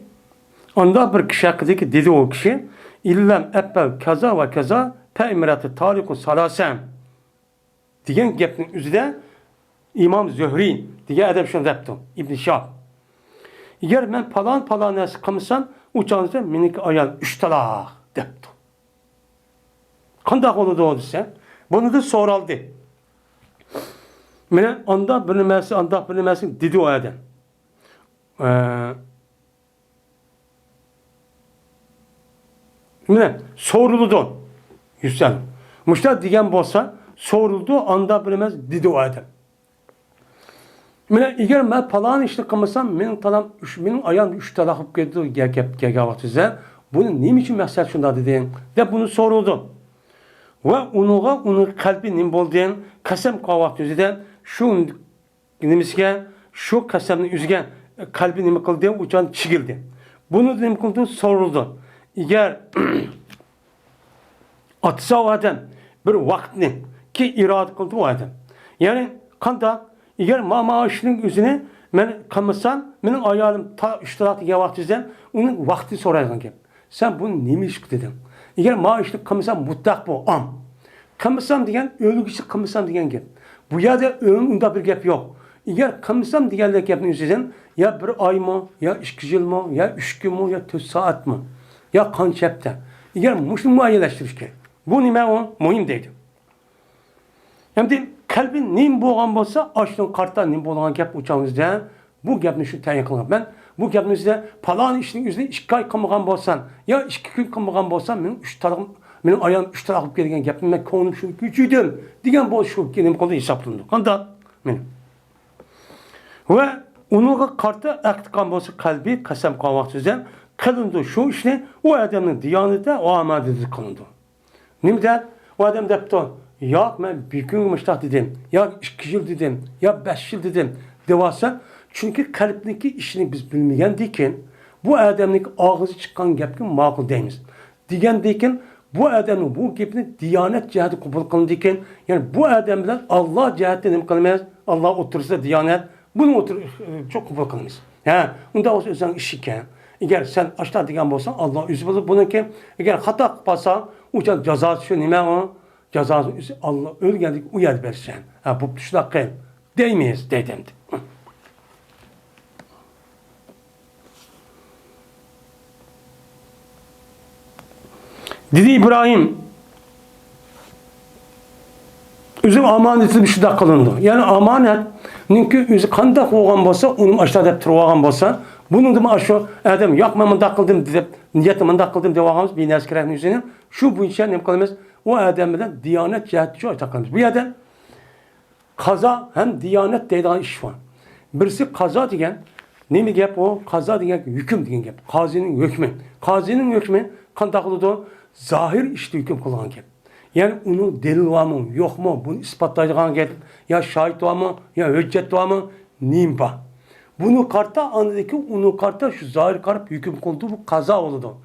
onda bir kişi hakkında ki dedi o kişi, İllem ebbel kaza ve kaza pe'imiratı tariku salasem diyen gepnin üzerinde İmam Zühri diye edeb şunu depti. İbn Şah. Eğer ben falan nesi kımısan uçağınızda minik ayal 3 talak depti. Kandak oldu o dese. Bunu da soraldı. Mene anda bilinmesi dedi o adam. Mene soruldu. Yüksel. Muşta diyen bolsa soruldu anda bilinmez dedi o adam. Mene eğer ben falan işte kılmasam benim ayağım 3 talak geldi gegavatüze. Bunu ne için mesel şunda dediğin de bunu soruldu. Ve onun kalbi nim boldiyen kasem kavatüzeden şu nimizge şu kasemni üzgen kalbi nim kıldı uçan çigildi. Bunu nim kıldı soruldu. Eğer atsa o adam bir vaktini ki irade kıldı o adam. Yani kanda eğer maaşının üzerine ben kalmasam benim ayağım ta iştirak yavaştızdan onun vakti sorarsan ki sen bunu neymiş dedin. Eğer maaşını kalmasam mutlak bu am. Kalmasam diyen ölgüsü kalmasam diyen gep. Bu ya da önünde bir gep yok. Eğer kalmasam diyenler gepin üzerinden ya bir ay mı ya 2 yıl mı ya 3 gün mü ya 4 saat mı ya konçepte. Eğer muşun muayyeleştiriş ki bu nime o mühim deydi. Hem de kalbin neyim boğan bolsa açtığın kartta neyim boğan gap uçağınızda bu gapni şu tayin kılın. Ben bu gapni üzerinde falan işin üzerinde 2 ay kılmıgan bolsan ya 2 gün kılmıgan bolsan benim 3 tarafım benim ayağım 3 tarafıp gelgen gapni ben konum şu gücüydüm diyen bol şu benim kolda hesaplandı. Kanda benim. Ve onun kartta aktıkan bolsa kalbi kasem kalmak üzere kılındı şu işle o adamın diyaneti o amadeti kılındı. Ne der? O adam depti ya ben bir gün müştah dedim, ya 2 yıl dedim, ya 5 yıl dedim devasa. Çünkü kalbindeki işini biz bilmeyen deyken bu adamın ağzı çıkan gapki makul deymiz. Diyen deyken bu adamın bu gapini diyanet cihati kabul kılın deyken yani bu adam bilen Allah cihati ne kılmayız? Allah oturursa diyanet bunu çok kabul kılmayız. Ha, onda o özün işiken eğer sen aşağı diyen bolsan Allah üzü bulur bununki eğer hata yapasa uçan cezası şu nime o cezası Allah öl geldik uyar versen. Ha bu tuşla kıl. Değmeyiz dedim. Dedi İbrahim üzüm amaneti bir şey de kılındı. Yani amanet çünkü üzü kanda koğan bolsa onun aşağıda turğan bolsa bunun da aşağı adam yakmamın da kıldım deyip niyetimin da kıldım devamımız bir neskerenin üzerine şu bu işe ne kılmaz o adam bilen diyanet cihati şu takılmış. Bu yerden kaza hem diyanet dediğin iş var. Birisi kaza diyen ne mi gap o? Kaza diyen hüküm diyen gap. Kazinin hükmü. Kazinin hükmü kan takılıdı zahir işte hüküm kılan gap. Yani onun delil var mı yok mu bunu ispatlayacağın gap ya şahit var mı ya hüccet var mı nimba. Bunu kartta anladı ki onun kartta şu zahir karıp hüküm kıldı bu kaza oldu.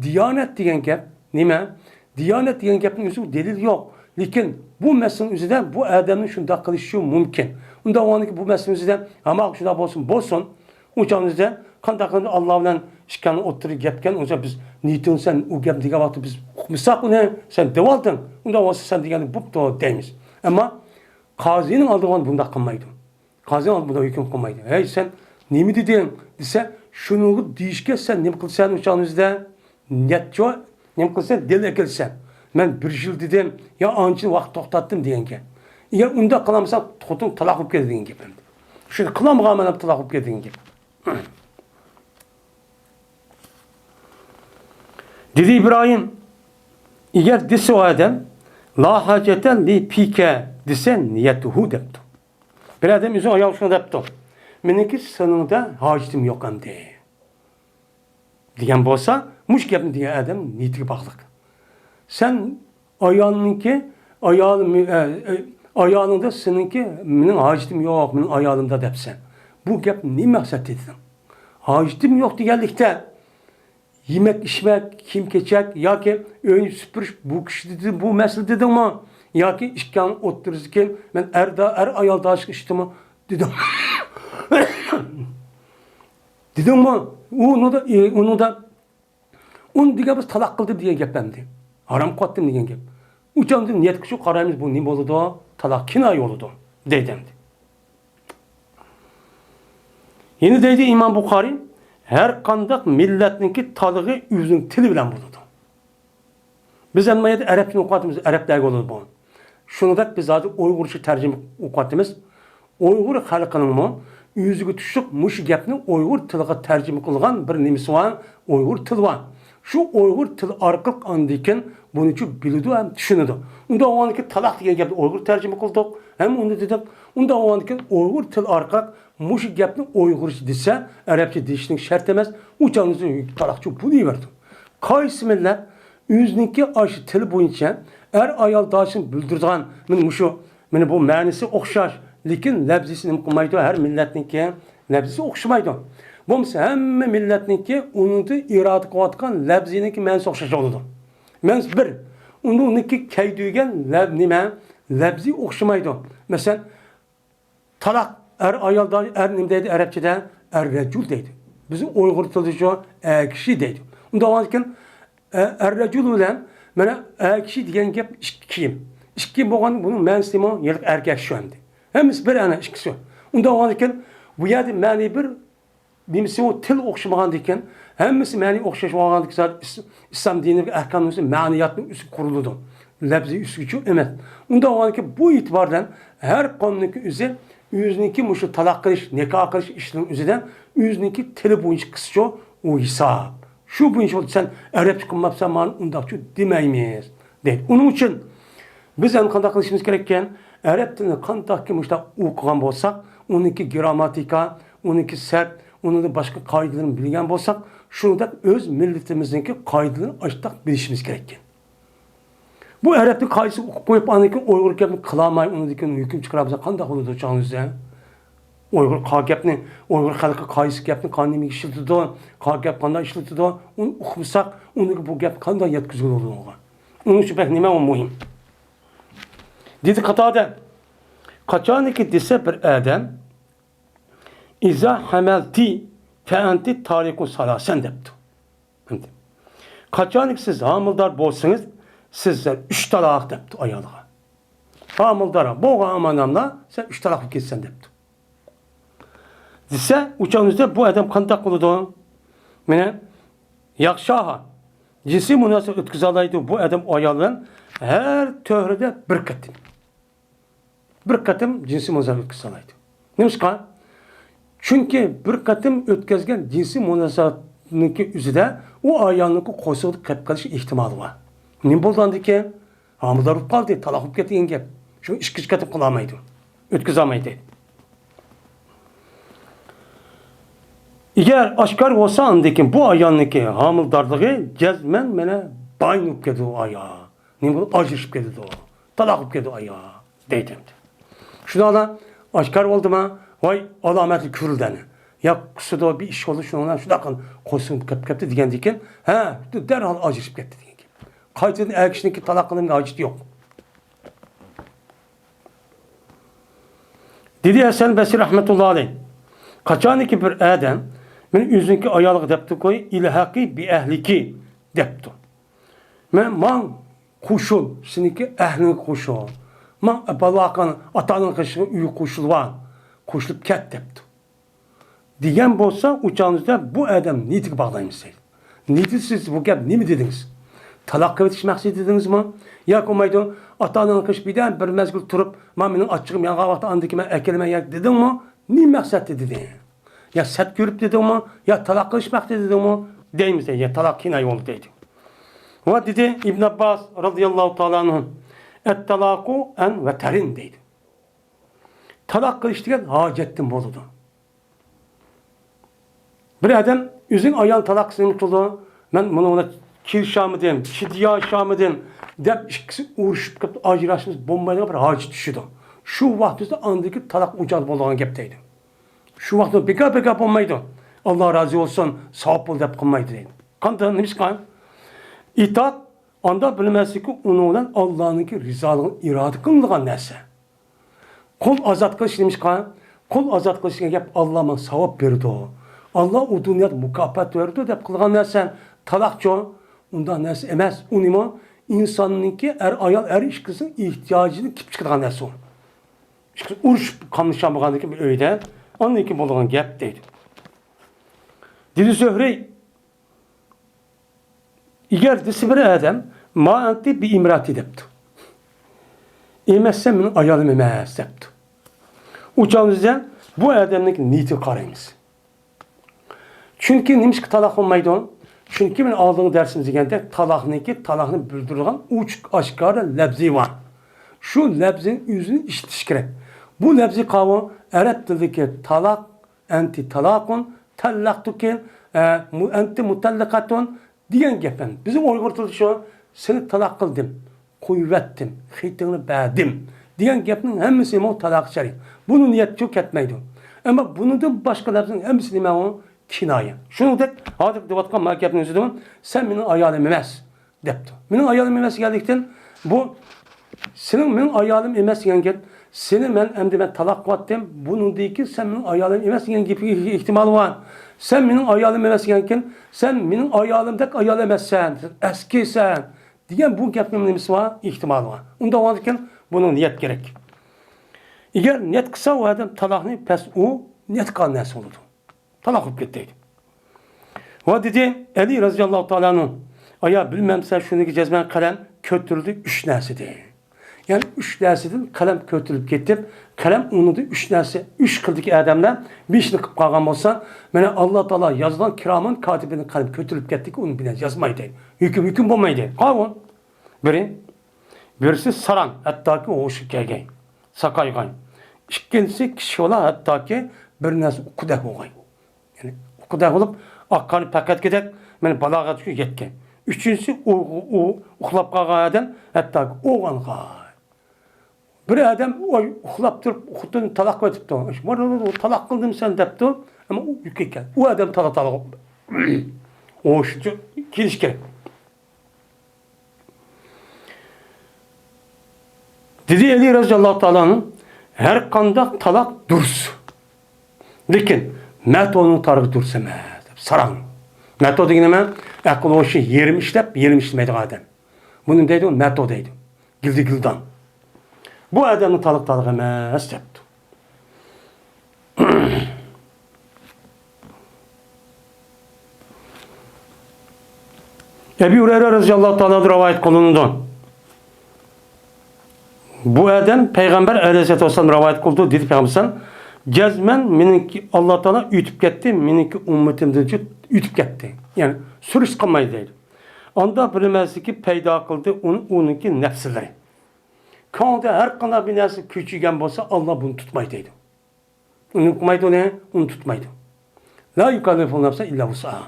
Diyanet diyen gap nime? Diyanet diyen gapın üzerinde delil yok. Lakin bu meselenin üzerinden bu adamın şunda kılışı mümkün. Onda o anki bu meselenin üzerinden ama şunda bolsun. Uçağınızda kan takıldı Allah'la şikanı oturup gepken o zaman biz niyetin sen o gep diye vakti biz misak ne sen devaldın. Onda o sen diyelim bu da demiş. Ama kazinin aldığın bunda kılmaydı. Kazinin aldığın bunda hüküm kılmaydı. Hey sen ne mi dedin? Dese şunu değişke sen ne kılsan uçağınızda netço ne kılsan dil ekilsen. Ben bir yıl dedim ya ançın vakit toxtattım diyen ki. Ya onda kılamasa tutun talak olup geldiğin gibi. Şunu kılamığa ben talak olup geldiğin gibi. Dedi İbrahim eğer dese o adam la haceten li pike dese niyetuhu depti. Bir adam yüzün ayağı şunu depti. Meneki sanında hacetim yok hem de. degan bo'lsa, mush gapni degan odam niyatiga bog'liq. Sen ayolingda seninki mening hojitim yo'q, mening ayolimda debsan. Bu gap ne maqsad dedin? Hojitim yo'q deganlikda yemek, içmek, kim keçek, yoki öğünü süpürüş, bu kişi dedi, bu mesele dedim mi? Yoki işkan otururken ben ayol daşık içtim mi? Dedim. Dedim mi? Onu diye biz talak kıldı diye gap bende. Haram kattım diye gap. Uçandım niyet kuşu karayımız bu ne oldu? Talak kinay oldu. Dedim. Yine dedi İmam Bukhari, her kandak milletninki talığı üzün tili bilen bulundu. Biz emniyet Arapçını okuyatımız, Arap dergi olur bu. Şunu da biz adı Uygurca tercüme okuyatımız. Uygur halkının mı? Yüzüge düşük muş gapni Uygur tiliga tercüme kılgan bir nimesi var. Uygur tili var. Şu Uygur tili arqılıq andiken bunu için bildi hem düşünüdü. Onda o anki talak diye gapni Uygur tercüme kıldık. Hem onu dedik. Onda o anki Uygur tili arqılıq muş gapni Uygurca dese Arapça deyişinin şart emez. Uçağınızı talakçı bu deyiverdi. Kaysi millet yüzünki aşı tili boyunca ayol daşını bildirdiğin meni bu manisi okşaş. Lekin labzisini qilmaydi, her milletninki labzisi o'xshamaydi. Bo'lmasa hamma milletninki uni iroda qilayotgan labziniki ma'nosi o'xshash bo'ladi. Ma'nosi bir. Uniki kaydigan labzi o'xshamaydi. Masalan, talaq ayolda nima deydi arabchada? Ar-rajul deydi. Bizim Uyg'ur tilida kishi deydi. Unda ekan ar-rajul bilan mana kishi degan gap ikki bo'lgan buning ma'nosi erkak shu endi. Hemiz bir ana ikisi. Onda oğanken bu yerde mani bir nimesi o til okşamagan diken hemisi mani okşaş oğan diken İslam dininin ahkamının maniyatının üstü kuruludu. Labzi üstü gücü emet. Onda oğanken bu itibardan her konunun üzeri yüzünki muşu talak kılış, nikah kılış işlerin üzerinden yüzünki tili boyunca kısıcı o hesap. Şu boyunca oldu sen Arap çıkınmapsan bana undakçı demeymeyiz. Değil. Onun için biz en kanda kılışımız gerekken Arap dilini qanday muşta o'qigan bo'lsak, uniki grammatika, uniki sert, unini boshqa qoidalarini bilgan bo'lsak, shunda o'z millatimizningki qoidalarini açtaq bilishimiz kerak. Bu Arap tilini qoidasi o'qib qo'yib, aniki Uyg'ur gapini qilmay, unidan hukm chiqarib bo'lsa qanday bo'ladi o'changizda? Uyg'ur gapni, Uyg'ur xalqi qoidasi gapni qanday ishlatadi, gap qanday ishlatadi, uni o'qimsak, uniga bu gap qanday yetkaziladi unga. Uning uchun pek nima muhim? Dedi Katade, kaçaniki dese bir adam, İza hamelti fe enti tariku salasen depti. Kaçanik siz hamildar bolsanız, sizler 3 talak depti ayalığa. Hamildara, boğa amanamla, sen 3 talak geçsen depti. Dese, uçağınızda bu adam kandak oludu. Mene, yakşaha, cinsi münasebet ötküzalaydı bu adam ayalığın her töhrede bir katım. Bir katım cinsi münasebet ötküzalaydı. Neymişka? Çünkü bir katım ötküzgen cinsi münasebetinin üzerinde o ayalığın koşuluk kapkalışı ihtimali var. Ne buldandı ki? Hamılar olup kaldı, talakıp getiren gep. Çünkü iş katım kılamaydı. Ötküzamaydı. Eğer aşkar olsa andaki bu ayağındaki hamildarlığı cezmen mene bayınıp geldi o ayağı. Ne bu? Acışıp geldi o. Talakıp geldi o ayağı. Deydim. Şuna da aşkar oldu mu? Vay alametli kürüldeni. Ya kusuda bir iş oldu şuna şu dakika koşsun kaptı diyen diken. Ha derhal acışıp geldi diyen. Kaydının erkişindeki talakının acıtı yok. Dedi Hasan Basri rahmetullahi aleyh. Kaçaniki bir adam men yüzünki ayalık depti koy ilhaqi bi ehliki depti. Man kuşul, siniki ehlini kuşul. Man balakan atanın kışını üyü kuşul var. Kuşulup ket depti. Diyen bolsa uçağınızda bu adam nitik bağlaymışsın. Nitik siz bu gap ne mi dediniz? Talak kıvetiş maksidi dediniz mi? Ya komaydı atanın kış birden bir mezgül turup man benim açığım yanğa vakti andaki ben ekelime yak dedin mi? Ne maksat dedin? Ya set görüp dedi mi? Ya talak kılışmak dedi mi? Deyimiz de ya talak kina yolu dedi. Ve dedi İbn Abbas radıyallahu ta'ala anhum. Et-talaku en veterin dedi. Talak kılış diyen hacettin boludu. Bir adam üzün ayağın talak kısmını kıldı. Ben bunu ona kirşamı deyim, çidiya şamı deyim. Dep ikisi uğraşıp kapı acılaşmış bombayla bir hacı düşürdü. Şu vaktimizde andaki talak ucaz bolağın gepteydi. Şu vaktimde beka bombaydı. Allah razı olsun, sağ ol dep kılmaydı deydi. Kanıtı neymiş kan? İtaat, anda bilmezsin ki onu olan Allah'ın rizalığını irade kıldığı neyse. Kul azat kılış demiş kan. Kul azat kılışına gep Allah'ın savap verdi o. Allah o dünyada mukafat verdi dep kılgan neyse. Talakçı ondan neyse emez. Unimo insanınki ayal er işkisinin ihtiyacını kip çıkıdan neyse o. İşte uruş kanışamağındaki bir öyde. Onun iki bolağın gep deydi. Dedi Zöhre İger desi bir adam ma enti bir imrati depti. Emezse benim ayalım emez depti. Uçağımızda bu adamın niyeti karayımız. Çünkü neymiş ki talak olmaydı on? Çünkü ben aldığım dersimizi geldi talakını bildiren uç aşkarı lebzi var. Şu lebzin yüzünü işitiş gerek. Bu lebzi kavramı Arap dilindeki talak, enti talakun, tallaktukin, enti mutallakatun diyen gepen. Bizim Uygur şu seni talak kıldım, kuvvettim, hitini beğendim diyen gepinin hemisi o talak şerif. Bunu niyet çok etmeydi. Ama bunu da başka lafzın hemisi ne o? Kinaya. Şunu da hadi devatkan mahkepinin yüzünden sen benim ayalım emez depti. Benim ayalım emez geldikten bu senin benim ayalım emez yengen seni ben talak kuvvettim. Bunun değil ki sen benim ayalım emez yengen gibi ihtimal var. Sen benim ayalım emez yengen sen benim ayalımdaki ayalım emezsen eski sen diyen bu gepinin nemisi var ihtimal var. Onda varken bunun niyet gerek. Eğer niyet kısa o adam talakını pes o niyet kalnesi olurdu. Talak olup gittiydi. O dedi Ali radıyallahu ta'ala'nın aya bilmem sen şunu cezmen kalem kötürdü 3 nesidi. Yani 3 nesidin kalem kötürüp gittip kalem unudu 3 nesi 3 kıldaki adamlar bir işini kıp kalgan olsa bana Allah Teala yazılan kiramın katibinin kalem kötürüp gittik onu bile yazmaydı. Hüküm bulmaydı. Kavun. Birisi saran hatta ki o ışık gelgey. Sakaygan. İkincisi kişi ola hatta ki bir nesi okudak olgay. Yani okudak olup akkanı paket gidek beni balağa düşüyor yetken. Üçüncüsü o uxlap qalğan adam hatta ki oğan qay. Bir adam uxlap durup uxutun talaq etipdi. O talaq qıldım sen depdi ama o yükek. O adam talaq. O şu kiliş gerek. Dedi Ali radıyallahu ta'ala'nın her kanda talak dursun. Lakin metodun tarığı dursa mı? Saran. Metodu yine akıl o şey yerim işlemedi adam. Bunun dedi o metoduydu. Gildan. Bu adamın talık emez yaptı. Ebu Hureyre radıyallahu ta'ala rivayet kılındı. Bu adam Peygamber aleyhisselatü vesselam rivayet kıldı dedi Peygamber cezmen meninki Allah Teala ütüp gitti, meninki ümmetimden ütüp gitti. Yani sürüş kalmayı değil. Onda bilmezdi ki peyda kıldı onunki nefsleri. Kanda her kadar bir nefsi küçügen olsa Allah bunu tutmayı değil. Onu tutmaydı ne? Onu tutmaydı. La yukallifu nefse illa vus'aha.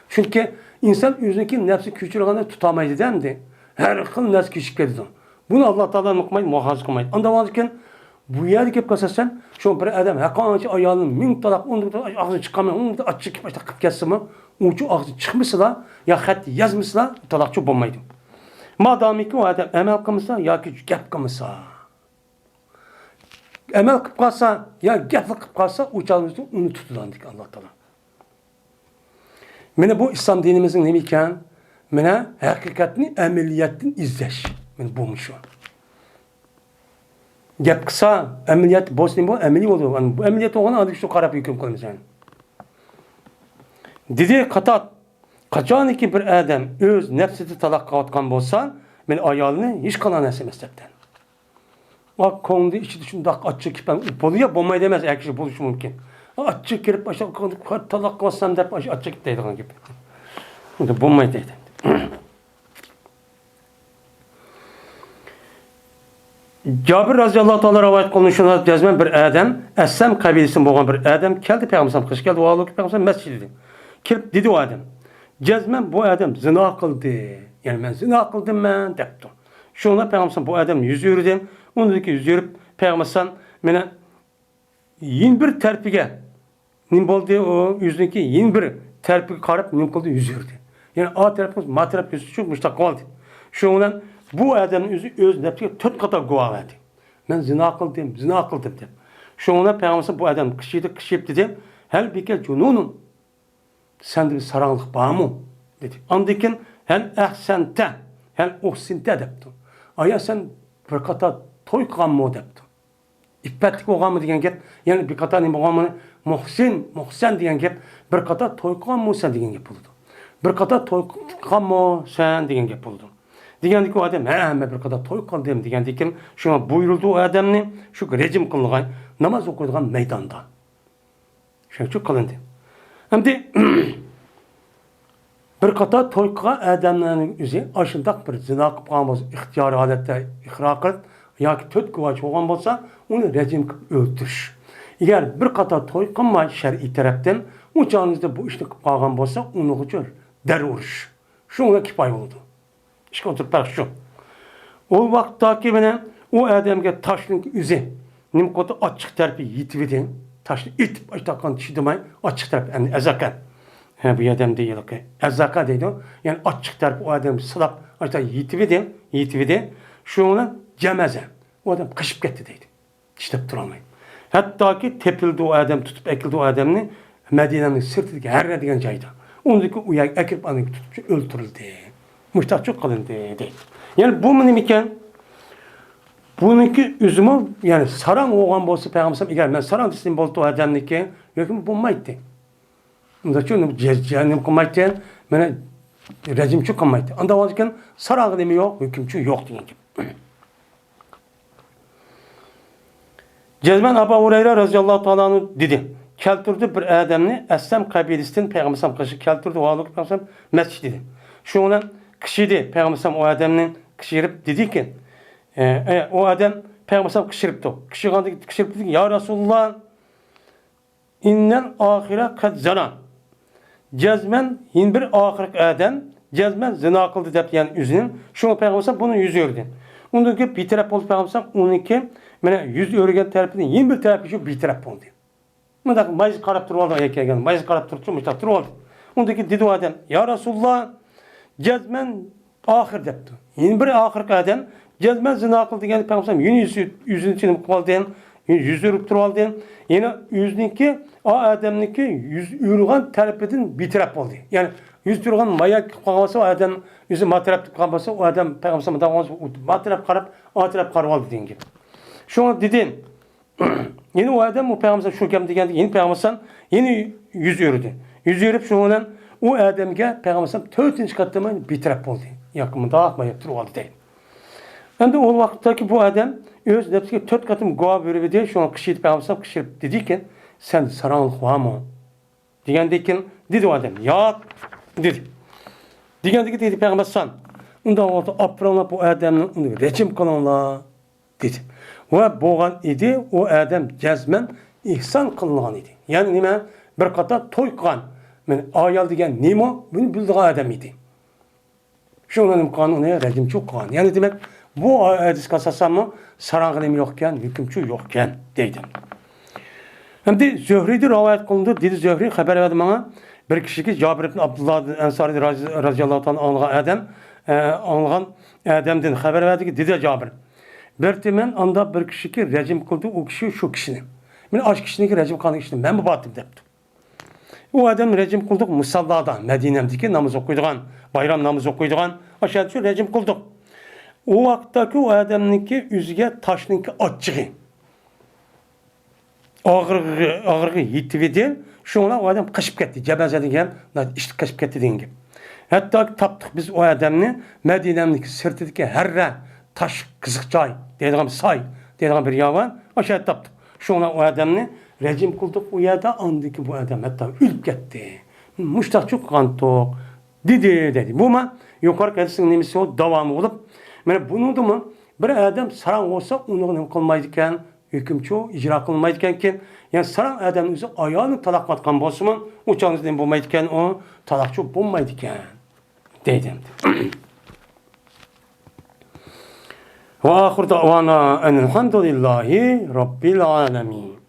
Çünkü insan yüzündeki nefsi küçülüğünü tutamaydı değil mi? Her kıl nefsi küçük geldi. Bunu Allah Teala mıkmaydı, muhafız kılmaydı. Onda varken bu yerde kep kasasan, şu bir adam hakançı ayağının min talak, onu da ağzı çıkamıyor, onu da açık kip açık kip kesse mi? Ucu ağzı çıkmışsa ya hat yazmışsa talakçı bulmaydı. Madami ki o adam emel kılmışsa ya ki gep kılmışsa. Emel kıp kalsa ya gep kıp kalsa uçağımızda onu tutulandık Allah Teala. Mene bu İslam dinimizin neyken? Mene hakikatini emeliyetin izleş. Ben bulmuşum. Gep kısa, ameliyat bozdu bu, ameliyat oldu. Yani bu ameliyat olan adı şu karap hüküm koymuş yani. Dedi katat, kaçan ki bir adam öz nefsini talak kağıtkan bolsa, ben ayalını hiç kalan esemezlepten. Bak konuda içi dışında açık kipen, boluya bombayı demez, eğer kişi buluşu mümkün. Açık girip aşağı talak kağıtsam da açık gitmeydi gibi. Bu da bombayı dedi. Cabir radıyallahu ta'ala rivayet kılınışında yazman bir adam, Essem kabilesi boğan bir adam geldi Peygamber kış geldi o alık Peygamber mescidi. Kelip dedi o adam. Cezmen bu adam zina kıldı. Yani ben zina kıldım ben depti. Şuna Peygamber bu adam yüz yürüdü. Onu dedi ki yüz yürüp Peygamber mene yin bir terpige nim boldu o yüzdeki yin bir terpige karıp nim kıldı yüz yürüdü. Yani A tarafımız ma taraf yüzü çok müştak oldu. Şundan bu adamın yüzü öz nefsiga 4 kata guva verdi. Ben zina kıldım dedi. Şuna Peygamber bu adam kışıyıp dedi. Hel bike cununun sende bir saranglık var mı? Dedi. Andikin hel ehsente hel uhsinte depti. Aya sen bir kata toy kılgan mı depti. İppetlik olgan mı diyen gep. Yani bir kata ne olgan mı? Muhsen diyen gep. Bir kata toy kılgan mı sen diyen gep oldu. Bir kata toy kılgan mı sen diyen gep oldu. Digendeki o adam hemen bir kata toy kıldım digendeki şuna buyuruldu o adamni şu rejim kılıngan namaz okuyduğun meydanda. Şuna çok kılındı. Hem de bir kata toyqa adamlarning o'zi aşındaq bir zina qilib qolgan bo'lsa, ixtiyoriy holatda iqror qilib yoki 4 guvoh bo'lgan bo'lsa, uni rejim qilib o'ldirish. Agar bir kata to'y qilmay shar'iy tarafdan u joningizda bu ishni qilib qolgan bo'lsa, uni uchun dar urish. Shunga kifoya bo'ldi. Ishga o'tirib baq shu. O vaqtdagi mana u odamga toshning o'zi nim qota ochiq tarafi yetib edi. Toshni itib aytaqan tushidimay ochiq taraf endi azakan. Bu adam değil ki. Ezzaka deydi o. Yani açık tarafı o adam sılap açta yitividi. Şuna cemeze. O adam kışıp gitti deydi. İşte duramayın. Hatta ki tepildi o adam tutup ekildi o adamını Medine'nin sırtındaki her ne diyen cayda. Ondaki uyak ekip anı tutup öldürüldü. Müştak çok kalın dedi. Yani bu mu iken bununki üzümü yani saran oğlan bolsa Peygamber eğer ben saran distim boldu o adamniki yokum bulmaydı. Zaten cehennem kılmayken bana rejim çok kılmaydı. Anda varken sarığı demi yok, hükümçü yok diyen gibi. Cezmen Abu Hureyre radıyallahu ta'ala dedi. Keltirdi bir adamını Eslem kabilesinden Peygamber kışı keltirdi o alık Peygamber mescid dedi. Şuna kışıydı Peygamber o adamın kışırıp dedi ki o adam Peygamber kışırıptı. Kışırıp dedi ki ya Resulullah innel ahire kad zana. Cezmen yin bir ahirek adam cezmen zina kıldı dep yani yüzünün. Şuna Peygamber bunun yüzü ördü. Ondaki bir taraf oldu Peygamber onunki mene yüz örgen tarafının yin bir tarafı şu bir taraf oldu. Mıdak mayız karap durur oldu ayakaya mayız karap durmuş da durur oldu. Ondaki dedi o adam ya Resulullah cezmen ahir depti. Yin bir ahirek adam cezmen zina kıldı yani Peygamber yüzünün içine kaldı. Yüz örüp duraldı. Yine yüzünki o adamniki yüz ürügan tarafından bir taraf oldu. Yani yüz durgan mayak kalmasa o adam yüzü matrap kalmasa o adam Peygamber'e davranış matrap karıp o taraf karı oldu diyen gibi. Şu an dedim yine o adam o Peygamber şu kem diyen yeni Peygamber yeni yüz yürüdü. Yüz yürüp şu an o adamga Peygamber tötünç katlamayın bir taraf oldu. Yakımında akmayıp duraldı değil. Hem de o vakitteki bu adam öz nefsine 4 katım guva verip diye şu an kışıydı Peygamber kışırıp dedi ki sen saranlık var mı? Digendeki dedi o adam ya dedi. Digendeki dedi Peygamber sen. Ondan orada apranla bu adamın onu rejim kılınla dedi. Ve boğan idi o adam cezmen ihsan kılınan idi. Yani nime bir kata toy kılan. Yani ayal degen nimo bunu bildiği adam idi. Şunun kanunu rejim çok kılan. Yani demek bu hadis kasasam mı sarangılım yokken, hükümçü yokken deydim. Hem de Zöhri'de rivayet kılındı. Dedi Zöhri haber verdi bana. Bir kişi ki Cabir ibn Abdullah Ensari radıyallahu anh anlayan Adem'den haber verdi ki dedi Cabir. Bertimen anda bir kişi ki rejim kıldı o kişi şu kişinin. Ben aşk kişinin rejim kıldığı kişinin. Ben bu battım depti. O adam rejim kıldık musallada Medine'deki namaz okuyduğun, bayram namaz okuyduğun aşağı düşüyor rejim kıldık. O vakitteki o adamınki yüzüge taşınınki açığı. Ağırlığı yitividi. Şuna o adam kaçıp gitti. Cebeze diyeceğim. İşte kaçıp gitti deyin gibi. Hatta taptık biz o adamını Medine'deki sırtındaki her taş kızıkçay dediğim say dediğim bir yavan aşağı taptık. Şuna o adamını rejim kıldık o yerde andaki bu adam hatta ülüp gitti. Muştak çok kantok dedi. Bu ma yukarı kendisinin nemisi o devamı olup yani bunu da mı bir adam saran olsa onu kılmaydıkken hükümçü icra kılmaydıkken yani saran adam özü ayağını talaklatkan bolsunun uçağınızdan bulmaydıkken o talakçı bulmaydıkken dedim. Ve ahir davana enelhamdülillahi rabbil alemin.